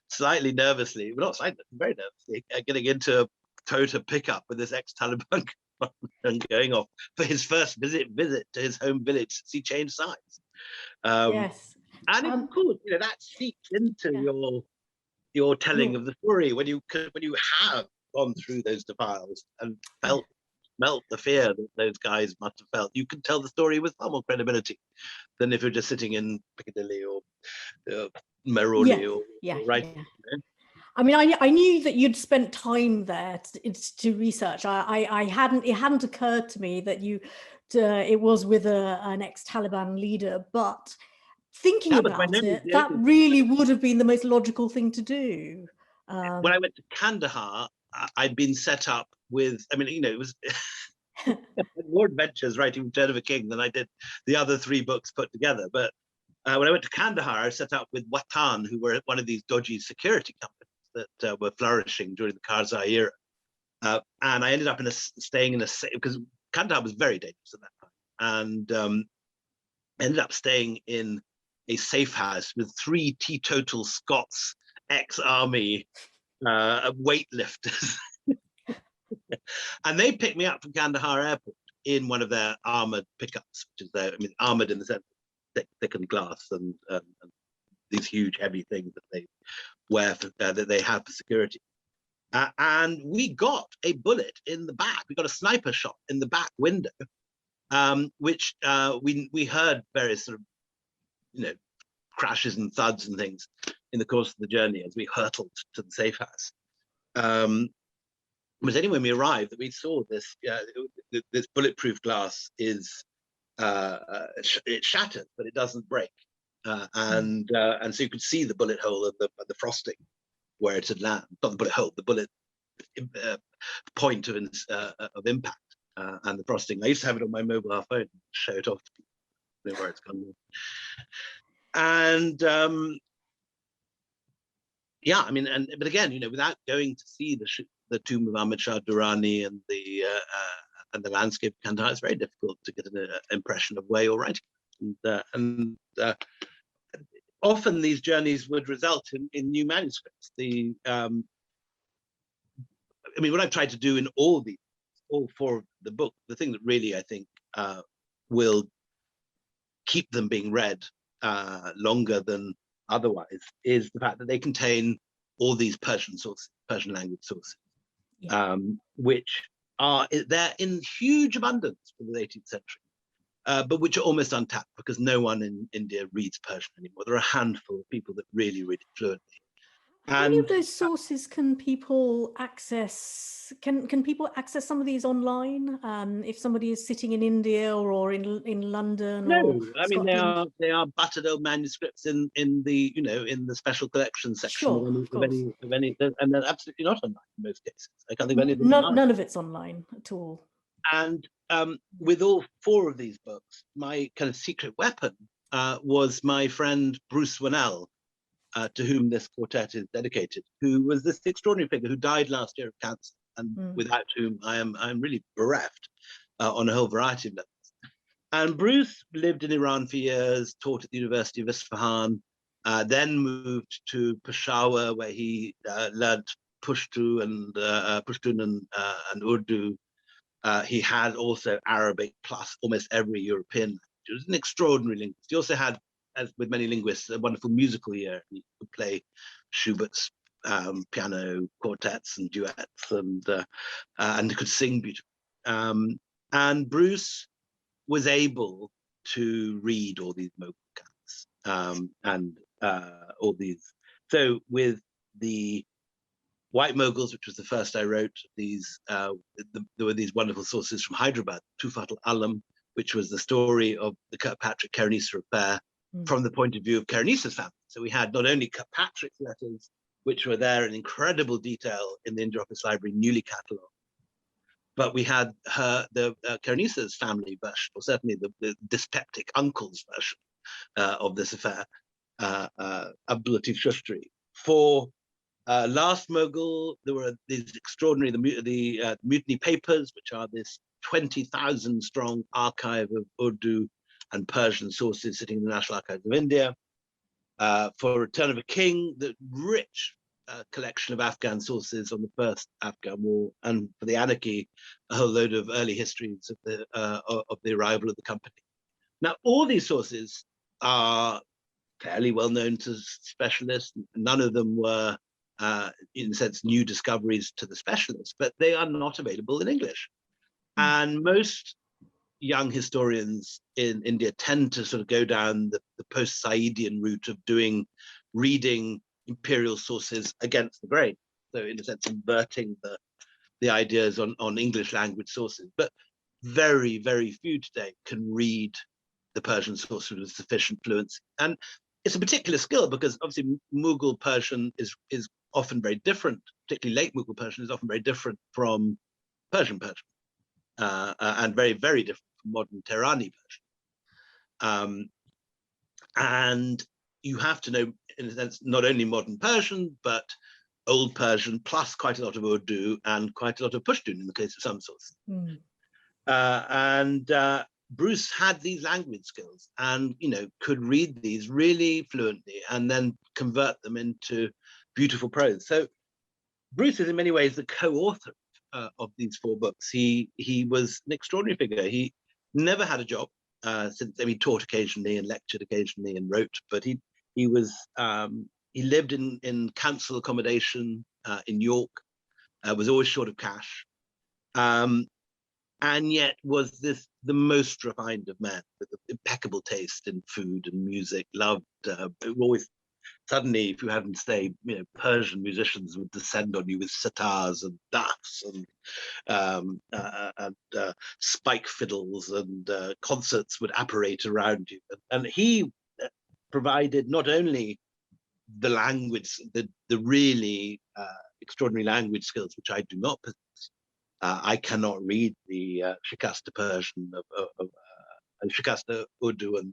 slightly nervously, well, not slightly, very nervously, getting into a Toyota pickup with this ex-Taliban and going off for his first visit to his home village since he changed sides. Yes, and of course, that seeps into your telling of the story when you have gone through those defiles and smelt the fear that those guys must have felt. You can tell the story with far more credibility than if you're just sitting in Piccadilly or Meroli or writing. Yeah. I mean, I knew that you'd spent time there to research. It hadn't occurred to me that it was with an ex-Taliban leader, but thinking about it, that really would have been the most logical thing to do. When I went to Kandahar, I'd been set up with, it was more adventures writing Return of a King than I did the other 3 books put together. But when I went to Kandahar, I was set up with Watan, who were one of these dodgy security companies that were flourishing during the Karzai era. And I ended up staying in a, because Kandahar was very dangerous at that time. And ended up staying in a safe house with 3 teetotal Scots ex-army weightlifters. And they picked me up from Kandahar airport in one of their armored pickups, which is armored in the sense of thickened glass and these huge heavy things that they wear that they have for security. And we got a bullet in the back. We got a sniper shot in the back window which we heard various sort of, crashes and thuds and things in the course of the journey as we hurtled to the safe house. But anyway, when we arrived, we saw this this bulletproof glass is it shatters, but it doesn't break, and so you could see the bullet hole of the frosting where it had landed. Not the bullet hole, the bullet point of impact, and the frosting. I used to have it on my mobile phone, show it off to people, where it's gone. And yeah, I mean, but again, without going to see the tomb of Ahmad Shah Durrani and the landscape of Kandahar, it's very difficult to get an impression of where you're writing. And often these journeys would result in new manuscripts. I mean, what I've tried to do in all four of the book, the thing that really I think will keep them being read longer than otherwise, is the fact that they contain all these Persian language sources, which are there in huge abundance from the 18th century, but which are almost untapped because no one in India reads Persian anymore. There are a handful of people that really read it fluently. How many of those sources can people access? Can people access some of these online? If somebody is sitting in India or in London? No, or I mean Scotland? they are buttered old manuscripts in the in the special collections section of any, and they're absolutely not online in most cases. I can't think of any of them. None of it's online at all. And with all four of these books, my kind of secret weapon was my friend Bruce Wannell, to whom this quartet is dedicated, who was this extraordinary figure who died last year of cancer, and without whom I'm really bereft on a whole variety of levels. And Bruce lived in Iran for years, taught at the University of Isfahan, then moved to Peshawar, where he learned Pushtun and Urdu. He had also Arabic plus almost every European language. He was an extraordinary linguist. He also had, as with many linguists, a wonderful musical ear. He could play Schubert's piano quartets and duets, and could sing beautifully. And Bruce was able to read all these Mughal accounts, and all these. So with the White Moguls, which was the first I wrote, there were these wonderful sources from Hyderabad, Tufat al-Alam, which was the story of the Kirkpatrick Karenisa affair from the point of view of Karenissa's family. So we had not only Kirkpatrick's letters, which were there in incredible detail in the India Office Library, newly catalogued, but we had the Karenissa's family version, or certainly the dyspeptic uncle's version of this affair, Abdul Latif Shustri. For Last Mughal, there were these extraordinary, the Mutiny Papers, which are this 20,000 strong archive of Urdu and Persian sources sitting in the National Archives of India. For Return of a King, the rich collection of Afghan sources on the first Afghan war, and for the Anarchy, a whole load of early histories of the arrival of the company. Now, all these sources are fairly well known to specialists. None of them were, in a sense, new discoveries to the specialists, but they are not available in English. And most young historians in India tend to sort of go down the post-Saidian route of reading imperial sources against the grain. So in a sense, inverting the ideas on English language sources. But very, very few today can read the Persian source with sufficient fluency. And it's a particular skill because obviously Mughal Persian is often very different, particularly late Mughal Persian is often very different from Persian, and very, very different from modern Tehrani Persian. And you have to know, in a sense, not only modern Persian, but Old Persian, plus quite a lot of Urdu and quite a lot of Pushtun in the case of some sources. Bruce had these language skills and, could read these really fluently and then convert them into beautiful prose. So Bruce is in many ways the co-author of these four books. He was an extraordinary figure. He never had a job since he taught occasionally and lectured occasionally and wrote, but he lived in council accommodation in York, was always short of cash. and yet was the most refined of men, with impeccable taste in food and music, loved, always, suddenly, if you hadn't stayed, Persian musicians would descend on you with sitars and dafs and spike fiddles, and concerts would apparate around you. And he provided not only the language, the really extraordinary language skills, which I do not possess. I cannot read the Shikasta Persian of Shikasta Urdu and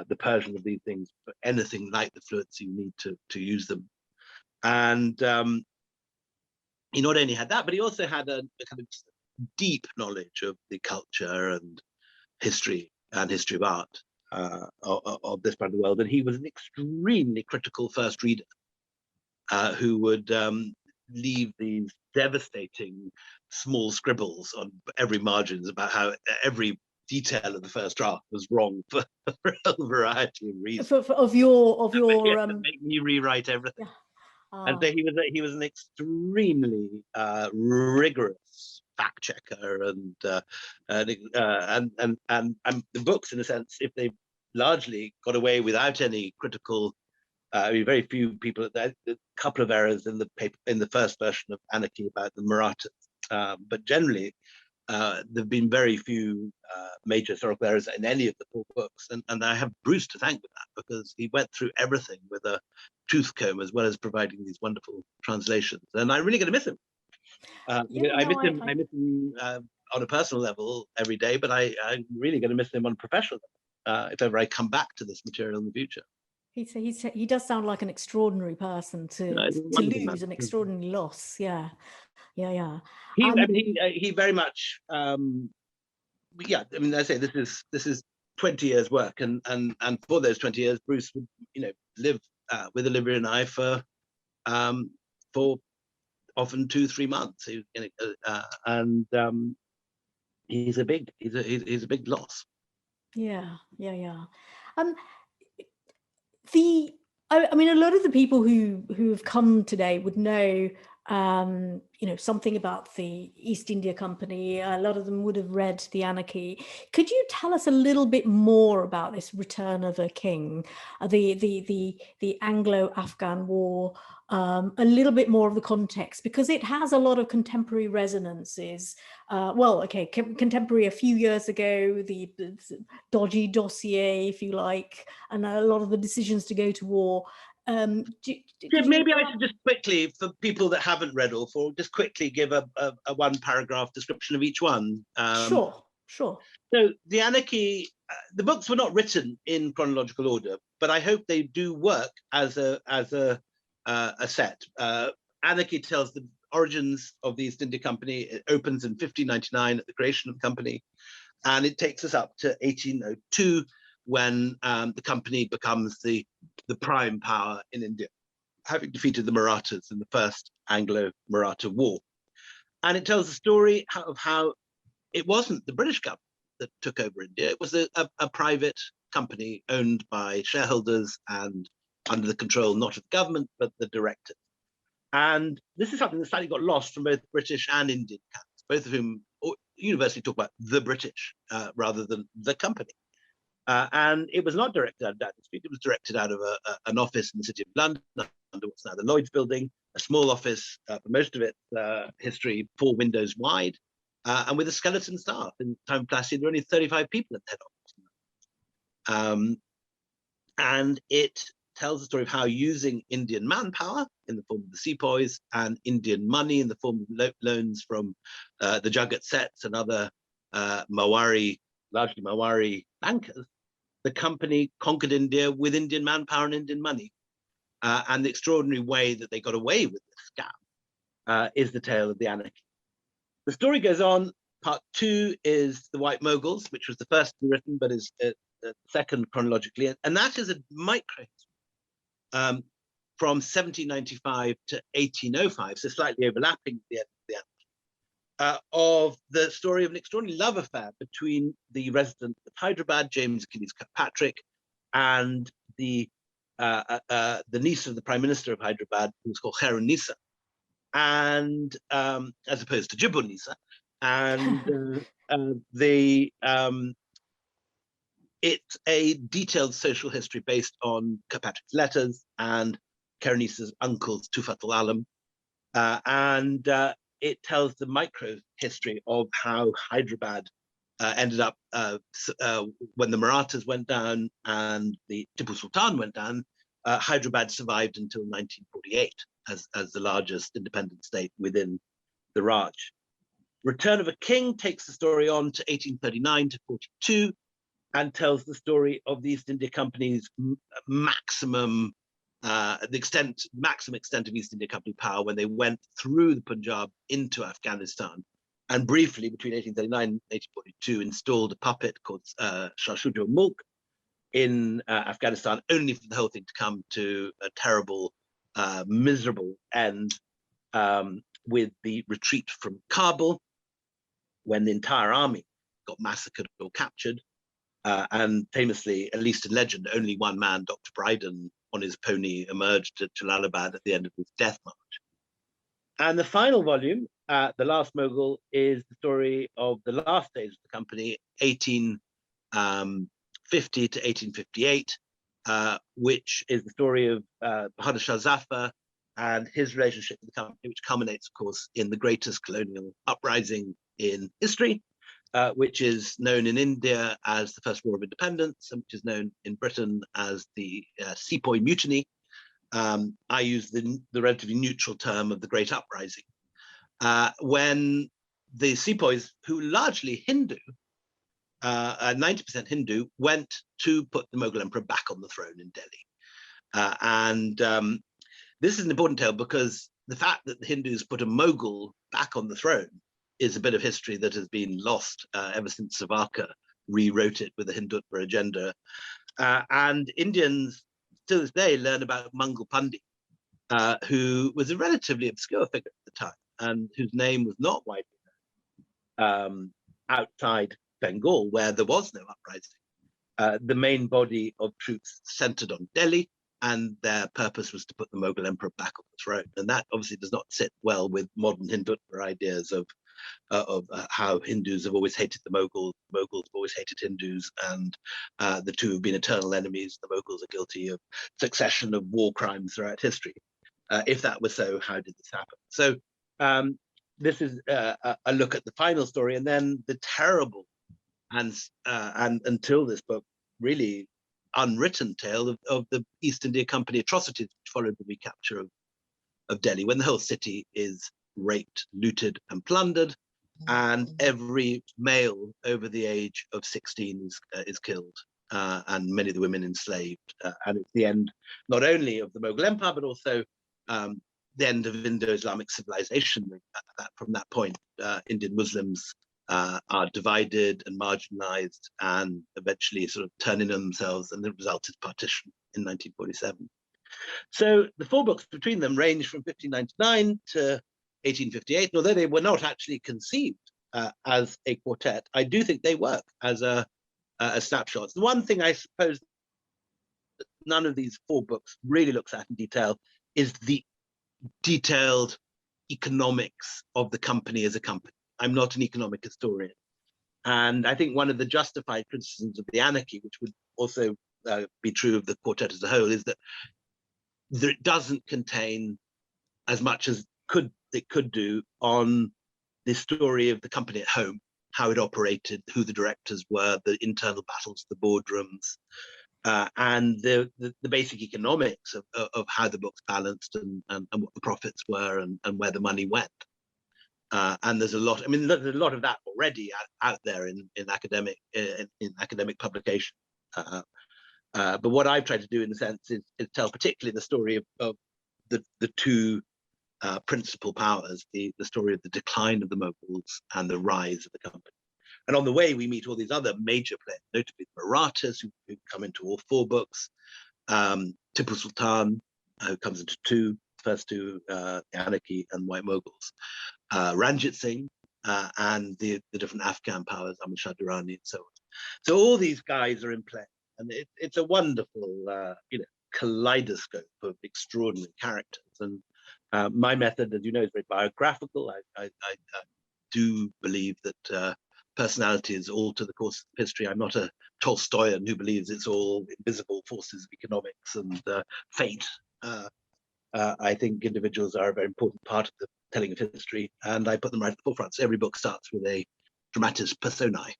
the Persian of these things, but anything like the fluency you need to use them. And he not only had that, but he also had a kind of deep knowledge of the culture and history of art of this part of the world. And he was an extremely critical first reader who would leave these devastating small scribbles on every margins about how every detail of the first draft was wrong for a variety of reasons. Of your make me rewrite everything. Yeah. And so he was an extremely rigorous fact checker, and the books, in a sense, if they largely got away without any critical. I mean, very few people. A couple of errors in the paper in the first version of Anarchy about the Marathas, but generally there've been very few major historical errors in any of the 4 books, and I have Bruce to thank for that, because he went through everything with a tooth comb, as well as providing these wonderful translations. And I'm really going to miss him. I miss him on a personal level every day, but I'm really going to miss him on a professional level if ever I come back to this material in the future. He does sound like an extraordinary person to lose, an extraordinary loss. Yeah. He very much. Yeah, I mean, I say this is 20 years work, and for those 20 years, Bruce would live with Olivia and I for often 2-3 months. He's a big loss. Yeah. I mean, a lot of the people who have come today would know, something about the East India Company. A lot of them would have read the Anarchy. Could you tell us a little bit more about this return of a king, the Anglo-Afghan War? A little bit more of the context, because it has a lot of contemporary resonances. Contemporary a few years ago, the dodgy dossier, if you like, and a lot of the decisions to go to war. Maybe I should just quickly, for people that haven't read all 4, just quickly give a 1-paragraph description of each one. Sure. So the Anarchy, the books were not written in chronological order, but I hope they do work as a set. Anarchy tells the origins of the East India Company. It opens in 1599 at the creation of the company, and it takes us up to 1802, when the company becomes the prime power in India, having defeated the Marathas in the first Anglo-Maratha War. And it tells the story of how it wasn't the British government that took over India. It was a private company owned by shareholders and under the control not of the government, but the directors. And this is something that slightly got lost from both British and Indian accounts, both of whom universally talk about the British rather than the company. And it was not directed out of Downing Street. It was directed out of an office in the city of London, under what's now the Lloyd's building, a small office for most of its history, 4 windows wide, and with a skeleton staff. In time of Plassey, there were only 35 people at the head office. And it tells the story of how using Indian manpower in the form of the sepoys and Indian money in the form of loans from the Jagat Sets and other largely Mawari bankers, the company conquered India with Indian manpower and Indian money. And the extraordinary way that they got away with this scam is the tale of the Anarchy. The story goes on. Part 2 is the White Moguls, which was the first to be written, but is second chronologically. And that is a micro from 1795 to 1805, so slightly overlapping at the end of the Anarchy, of the story of an extraordinary love affair between the resident of Hyderabad, James Achilles Kirkpatrick, and the niece of the Prime Minister of Hyderabad, who was called Khairun-Nisa, and as opposed to Jibunnessa. and it's a detailed social history based on Kirkpatrick's letters and Kerenice's uncle's Tufatul Alam, and it tells the micro history of how Hyderabad ended up when the Marathas went down and the Tipu Sultan went down. Hyderabad survived until 1948 as the largest independent state within the Raj. Return of a King takes the story on to 1839 to 42 and tells the story of the East India Company's maximum extent of East India Company power when they went through the Punjab into Afghanistan, and briefly between 1839 and 1842 installed a puppet called Shah Shuja Mulk in Afghanistan, only for the whole thing to come to a terrible, miserable end with the retreat from Kabul, when the entire army got massacred or captured. And famously, at least in legend, only one man, Dr. Bryden, on his pony emerged at Jalalabad at the end of his death march. And the final volume, The Last Mughal, is the story of the last days of the company, 1850 to 1858, which is the story of Bahadur Shah Zafar and his relationship with the company, which culminates, of course, in the greatest colonial uprising in history, which is known in India as the First War of Independence, and which is known in Britain as the Sepoy Mutiny. I use the relatively neutral term of the Great Uprising, when the Sepoys, who largely Hindu, 90% Hindu, went to put the Mughal emperor back on the throne in Delhi. This is an important tale because the fact that the Hindus put a Mughal back on the throne is a bit of history that has been lost ever since Savarkar rewrote it with a Hindutva agenda. And Indians to this day learn about Mangal Pandit, who was a relatively obscure figure at the time and whose name was not widely known outside Bengal, where there was no uprising. The main body of troops centered on Delhi, and their purpose was to put the Mughal emperor back on the throne. And that obviously does not sit well with modern Hindutva ideas of how Hindus have always hated the Mughals have always hated Hindus, and the two have been eternal enemies. The Mughals are guilty of succession of war crimes throughout history. If that was so, how did this happen? So this is a look at the final story, and then the terrible and until this book really unwritten tale of the East India Company atrocities which followed the recapture of Delhi, when the whole city is raped, looted, and plundered, and every male over the age of 16 is killed, and many of the women enslaved. And it's the end not only of the Mughal Empire, but also the end of Indo-Islamic civilization. From that point, Indian Muslims are divided and marginalized and eventually sort of turn in on themselves, and the result is partition in 1947. So the four books between them range from 1599 to 1858, and although they were not actually conceived as a quartet, I do think they work as a snapshots. The one thing I suppose that none of these four books really looks at in detail is the detailed economics of the company as a company. I'm not an economic historian. And I think one of the justified criticisms of the Anarchy, which would also be true of the quartet as a whole, is that it doesn't contain as much as it could do on the story of the company at home, how it operated, who the directors were, the internal battles, the boardrooms, and the basic economics of how the books balanced and what the profits were and where the money went. And there's a lot. I mean, there's a lot of that already out there in academic publication. But what I've tried to do, in a sense, is tell particularly the story of the two principal powers, the story of the decline of the Mughals and the rise of the company. And on the way, we meet all these other major players, notably the Marathas, who come into all four books, Tipu Sultan, who comes into two, first two, Anarchy and White Moguls, Ranjit Singh, and the different Afghan powers, Ahmad Shah Durrani, and so on. So all these guys are in play, and it's a wonderful, kaleidoscope of extraordinary characters. And my method, as you know, is very biographical. I do believe that personalities alter the course of history. I'm not a Tolstoyan who believes it's all invisible forces of economics and fate. I think individuals are a very important part of the telling of history, and I put them right at the forefront. So every book starts with a Dramatis Personae.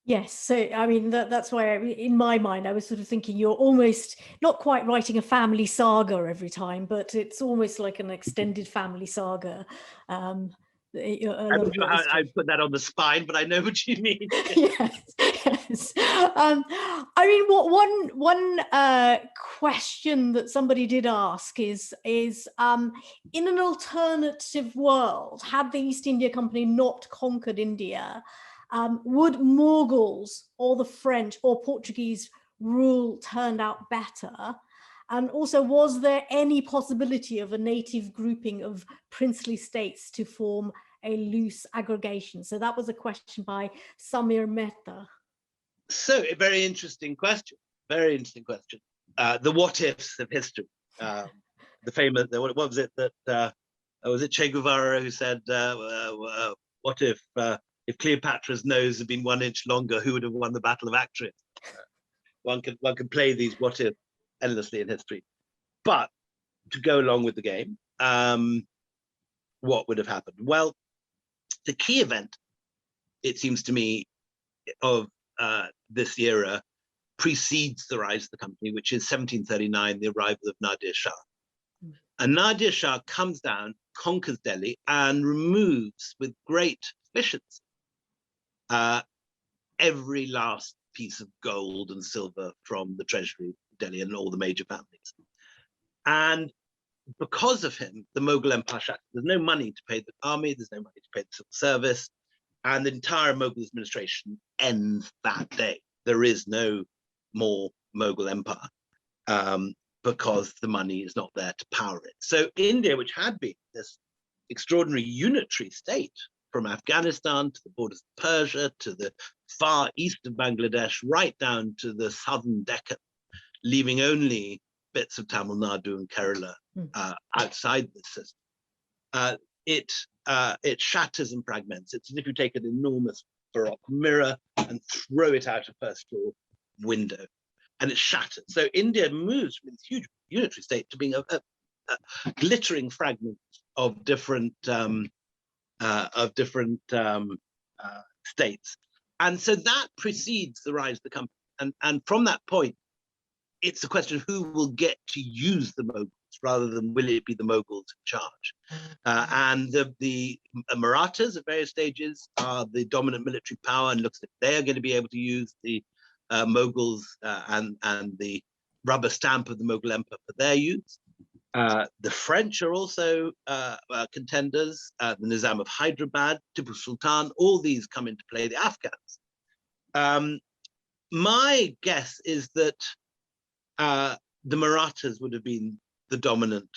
Yes, so I mean that's why in my mind I was sort of thinking you're almost not quite writing a family saga every time, but it's almost like an extended family saga. I'm not sure how I put that on the spine, but I know what you mean. Yes, yes. I mean, one question that somebody did ask is in an alternative world, had the East India Company not conquered India, would Mughals or the French or Portuguese rule turned out better? And also, was there any possibility of a native grouping of princely states to form a loose aggregation? So that was a question by Samir Mehta. So a very interesting question. Very interesting question. The what ifs of history. The famous. What was it that was it Che Guevara who said, "What if Cleopatra's nose had been 1 inch longer? Who would have won the Battle of Actium?" One can play these what if endlessly in history, but to go along with the game, what would have happened? Well, the key event, it seems to me, of this era precedes the rise of the company, which is 1739, the arrival of Nadir Shah. And Nadir Shah comes down, conquers Delhi, and removes with great efficiency every last piece of gold and silver from the treasury of Delhi and all the major families. And because of him, the Mughal Empire shatters. There's no money to pay the army, there's no money to pay the civil service, and the entire Mughal administration ends that day. There is no more Mughal Empire because the money is not there to power it. So India, which had been this extraordinary unitary state from Afghanistan to the borders of Persia to the far east of Bangladesh, right down to the southern Deccan, leaving only bits of Tamil Nadu and Kerala outside the system. It shatters and fragments. It's as if you take an enormous baroque mirror and throw it out a first floor window, and it shatters. So India moves from this huge unitary state to being a glittering fragment of different states, and so that precedes the rise of the company. And from that point, it's a question of who will get to use the Mughals rather than will it be the Mughals in charge. And the Marathas at various stages are the dominant military power, and looks like they are going to be able to use the Mughals and the rubber stamp of the Mughal Empire for their use. The French are also contenders. The Nizam of Hyderabad, Tipu Sultan, all these come into play. The Afghans. My guess is that the Marathas would have been the dominant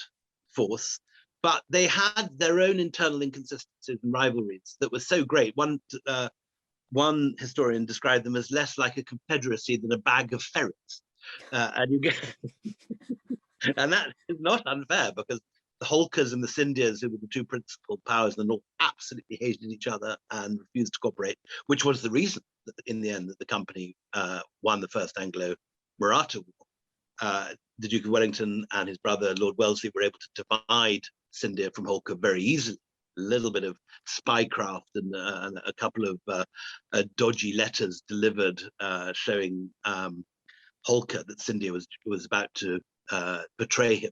force, but they had their own internal inconsistencies and rivalries that were so great. One historian described them as less like a confederacy than a bag of ferrets, and you get, and that is not unfair because the Holkars and the Scindias, who were the two principal powers in the north, absolutely hated each other and refused to cooperate, which was the reason that in the end that the company won the first Anglo-Maratha war. The Duke of Wellington and his brother Lord Wellesley were able to divide Scindia from Holkar very easily. A little bit of spycraft and a couple of dodgy letters delivered showing Holkar that Scindia was about to betray him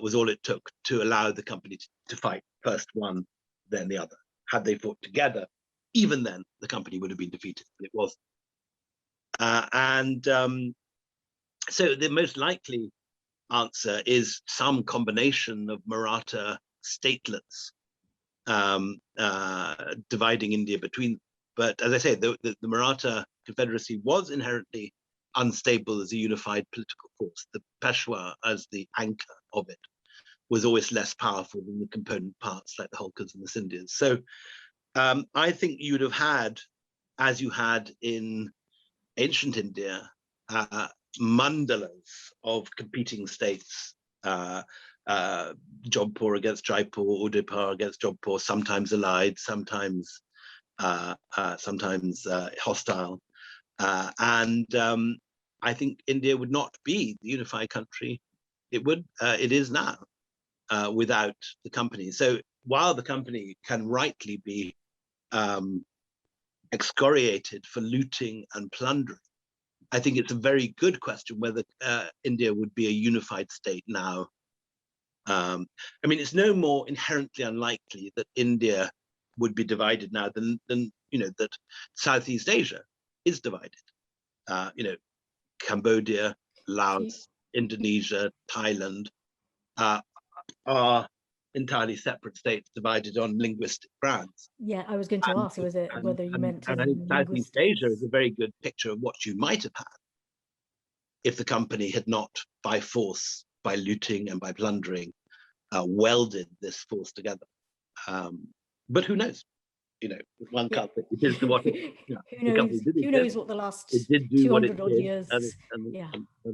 was all it took to allow the company to fight first one, then the other. Had they fought together, even then the company would have been defeated, but it wasn't. So the most likely answer is some combination of Maratha statelets dividing India between. But as I say, the Maratha Confederacy was inherently unstable as a unified political force. The Peshwa, as the anchor of it, was always less powerful than the component parts like the Holkars and the Scindias. So I think you'd have had, as you had in ancient India, mandalas of competing states Jodhpur against Jaipur, Udaipur against Jodhpur, sometimes allied, sometimes hostile. I think India would not be the unified country it is now without the company. So while the company can rightly be excoriated for looting and plundering, I think it's a very good question whether India would be a unified state now. I mean, it's no more inherently unlikely that India would be divided now than that Southeast Asia is divided. Cambodia, Laos, Indonesia, Thailand are entirely separate states divided on linguistic grounds. Yeah, I was going to ask whether you meant and I think Southeast Asia is a very good picture of what you might have had if the company had not, by force, by looting and by plundering, welded this force together. But who knows? One can't think it is what it, who knows what the last it did do 200 odd did, years. and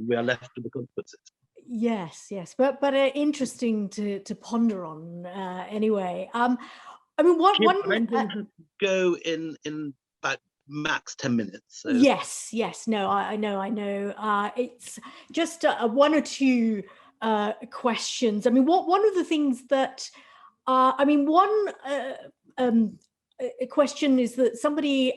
we are left with the consequences. Yes, but interesting to ponder on anyway. I mean, one go in about max 10 minutes. So. Yes. No, I know. It's just one or two questions. I mean, one of the things that a question is that somebody,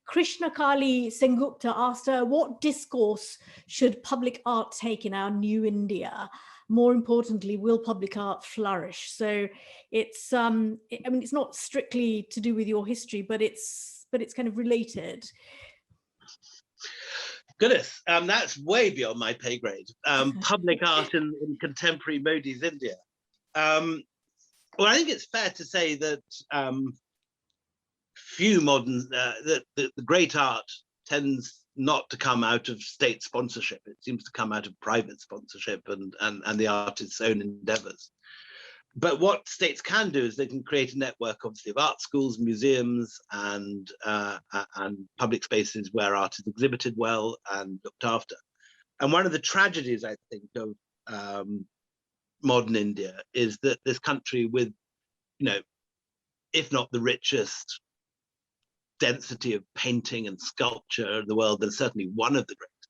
Krishna Kali Sengupta, asked her, what discourse should public art take in our new India? More importantly, will public art flourish? So it's, it's not strictly to do with your history, but it's kind of related. Goodness, that's way beyond my pay grade. Public art in contemporary Modi's India. Well, I think it's fair to say that few modern, that the great art tends not to come out of state sponsorship. It seems to come out of private sponsorship and the artist's own endeavors. But what states can do is they can create a network, obviously, of art schools, museums, and public spaces where art is exhibited well and looked after. And one of the tragedies, I think, of modern India is that this country with, if not the richest density of painting and sculpture in the world, then certainly one of the greatest,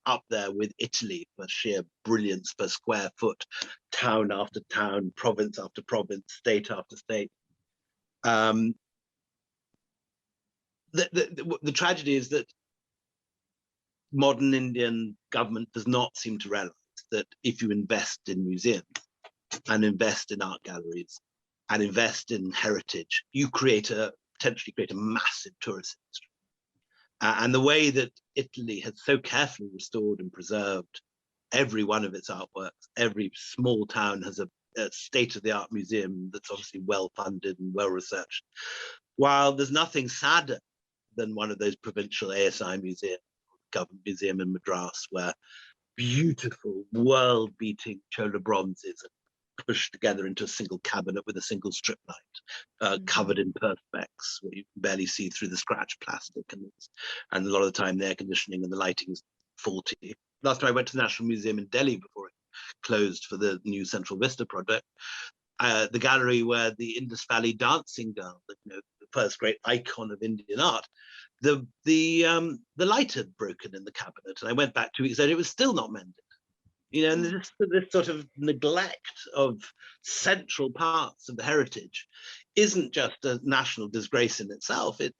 up there with Italy for sheer brilliance per square foot, town after town, province after province, state after state. The tragedy is that modern Indian government does not seem to realize that if you invest in museums and invest in art galleries and invest in heritage, you potentially create a massive tourist industry. And the way that Italy has so carefully restored and preserved every one of its artworks, every small town has a state-of-the-art museum that's obviously well-funded and well-researched. While there's nothing sadder than one of those provincial ASI museums, government museum in Madras, where beautiful, world-beating Chola bronzes are pushed together into a single cabinet with a single strip light, covered in perspex, where you can barely see through the scratch plastic, and a lot of the time the air conditioning and the lighting is faulty. Last time I went to the National Museum in Delhi before it closed for the new Central Vista project, the gallery where the Indus Valley dancing girl, the first great icon of Indian art, the light had broken in the cabinet, and I went back 2 weeks later, it was still not mended. And this sort of neglect of central parts of the heritage isn't just a national disgrace in itself. It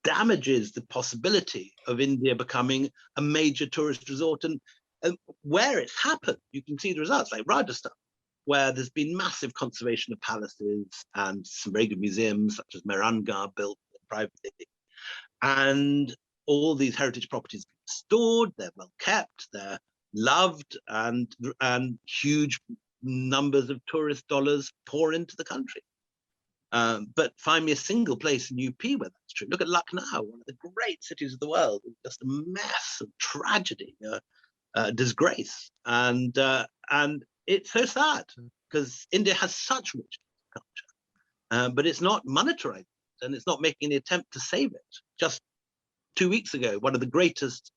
damages the possibility of India becoming a major tourist resort. And where it's happened, you can see the results, like Rajasthan, where there's been massive conservation of palaces and some very good museums, such as Mehrangarh, built privately. And all these heritage properties are restored, they're well kept, they're loved, and huge numbers of tourist dollars pour into the country. But find me a single place in UP where that's true. Look at Lucknow, one of the great cities of the world, just a mess of tragedy, disgrace. And it's so sad, because India has such rich culture, but it's not monetized, and it's not making the attempt to save it. Just 2 weeks ago, one of the greatest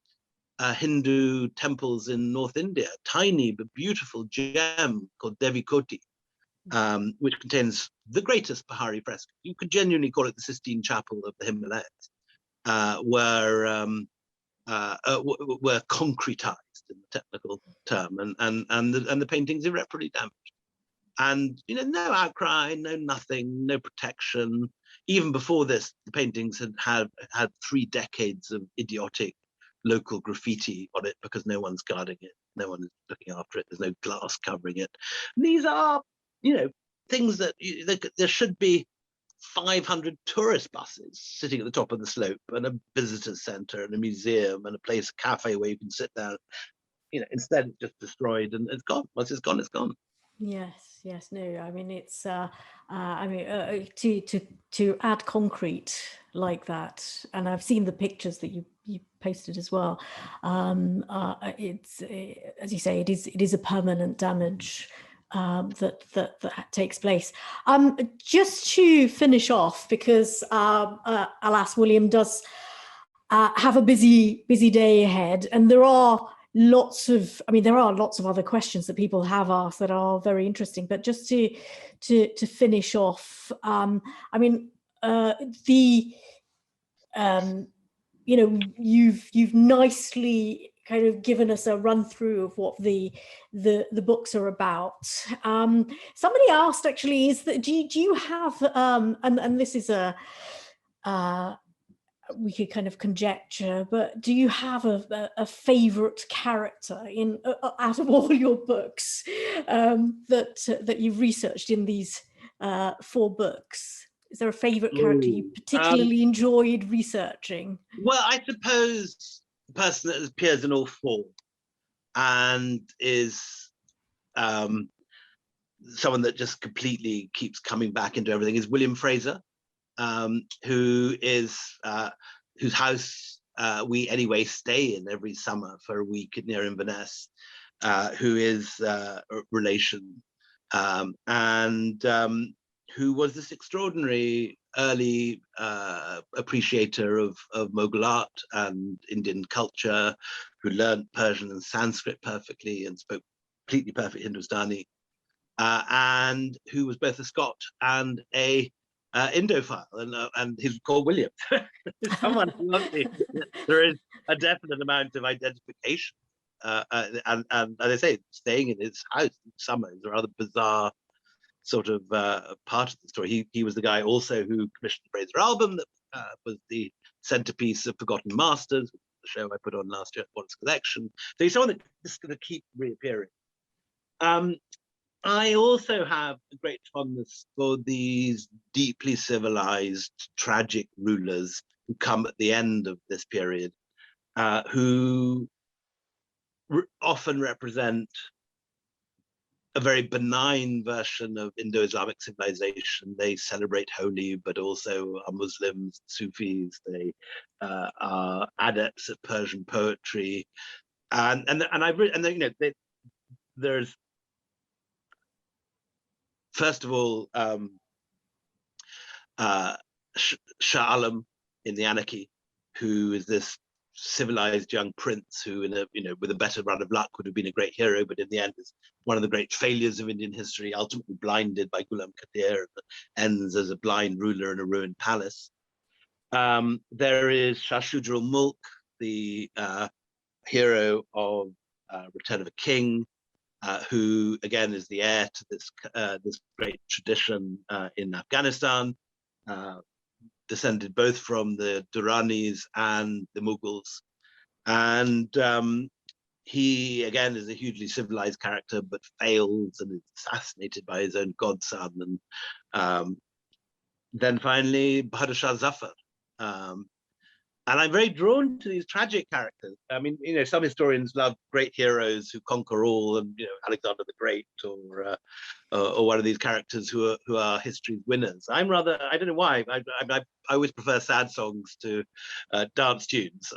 Hindu temples in North India, tiny but beautiful gem called Devi Koti, which contains the greatest Pahari fresco. You could genuinely call it the Sistine Chapel of the Himalayas, were concretized in the technical term, and the paintings irreparably damaged. And no outcry, no nothing, no protection. Even before this, the paintings had 3 decades of idiotic local graffiti on it because no one's guarding it, no one is looking after it. There's no glass covering it. And these are, things that there should be 500 tourist buses sitting at the top of the slope, and a visitor center, and a museum, and a cafe where you can sit down. Instead it's just destroyed and it's gone. Once it's gone, it's gone. Yes, no, I mean, it's to add concrete like that, and I've seen the pictures that you posted as well. It's as you say, it is a permanent damage that takes place. Just to finish off, because alas, William does have a busy day ahead, and there are lots of other questions that people have asked that are very interesting. But just to finish off, you've nicely kind of given us a run through of what the books are about. Somebody asked, actually, is that do you have and this is we could kind of conjecture, but do you have a favorite character in out of all your books that you've researched in these 4 books? Is there a favorite character you particularly enjoyed researching? Well, I suppose the person that appears in all 4 and is someone that just completely keeps coming back into everything is William Fraser, whose house we anyway stay in every summer for a week near Inverness, who is a relation, and who was this extraordinary early appreciator of Mughal art and Indian culture, who learned Persian and Sanskrit perfectly and spoke completely perfect Hindustani, and who was both a Scot and a Indophile, and he's called William. Someone who obviously there is a definite amount of identification, and as I say, staying in his house in summer is a rather bizarre sort of part of the story. He was the guy also who commissioned the Fraser album that was the centerpiece of Forgotten Masters, the show I put on last year at Wallace Collection. So he's someone that is going to keep reappearing. I also have a great fondness for these deeply civilized, tragic rulers who come at the end of this period, who often represent a very benign version of Indo-Islamic civilization. They celebrate Holi, but also are Muslims, Sufis. They are adepts at Persian poetry, there's first of all Shah Alam in the Anarchy, who is this civilized young prince who, with a better run of luck, would have been a great hero, but in the end is one of the great failures of Indian history, ultimately blinded by Ghulam Qadir, and ends as a blind ruler in a ruined palace. There is Shah Shuja ul-Mulk, the hero of Return of a King, who again is the heir to this great tradition in Afghanistan, descended both from the Duranis and the Mughals, and he again is a hugely civilized character, but fails and is assassinated by his own godson. And then finally Bahadur Shah Zafar. And I'm very drawn to these tragic characters. I mean, some historians love great heroes who conquer all, and Alexander the Great, or one of these characters who are history's winners. I'm rather, I don't know why, I always prefer sad songs to dance tunes.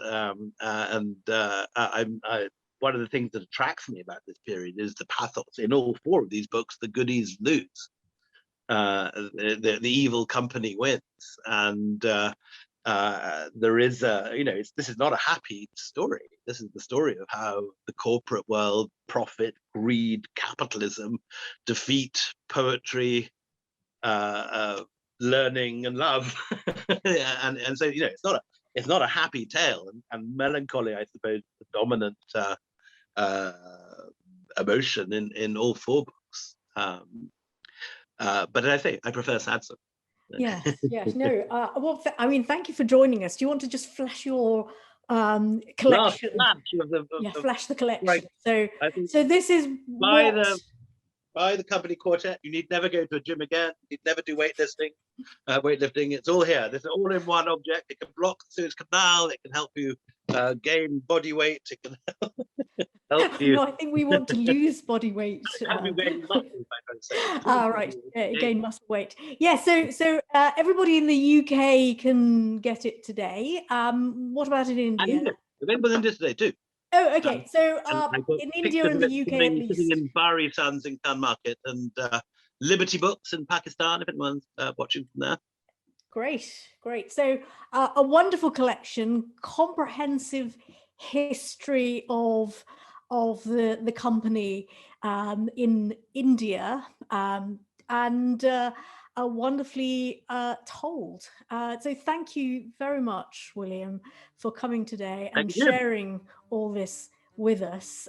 One of the things that attracts me about this period is the pathos. In all 4 of these books, the goodies lose. The evil company wins, and there is this is not a happy story. This is the story of how the corporate world, profit, greed, capitalism, defeat poetry, learning, and love. and so it's not a happy tale, and melancholy, I suppose, the dominant emotion in all four books. But as I say, I prefer sad songs. Yes, no. Well, I mean, thank you for joining us. Do you want to just flash your collection? Flash the collection. Right. So this is by the Company Quartet. You need never go to a gym again. You need never do weightlifting. It's all here. This is all in one object. It can block the Suez Canal. It can help you gain body weight. It can help you. No, I think we want to lose body weight. Right. Gain muscle weight. Yeah. So everybody in the UK can get it today. What about in India? Available in India today too. Oh, okay. So in India and the UK at least. Sitting in Bari Sons in Khan Market, and Liberty Books in Pakistan, if anyone's watching from there. Great. So a wonderful collection, comprehensive history of the company in India, and wonderfully told. So thank you very much, William, for coming today and sharing all this with us.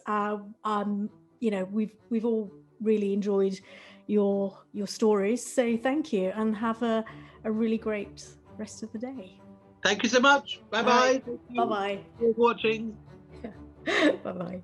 We've all really enjoyed your stories. So thank you, and have a really great rest of the day. Thank you so much. Bye bye. Bye bye. Thank you for watching. Bye bye.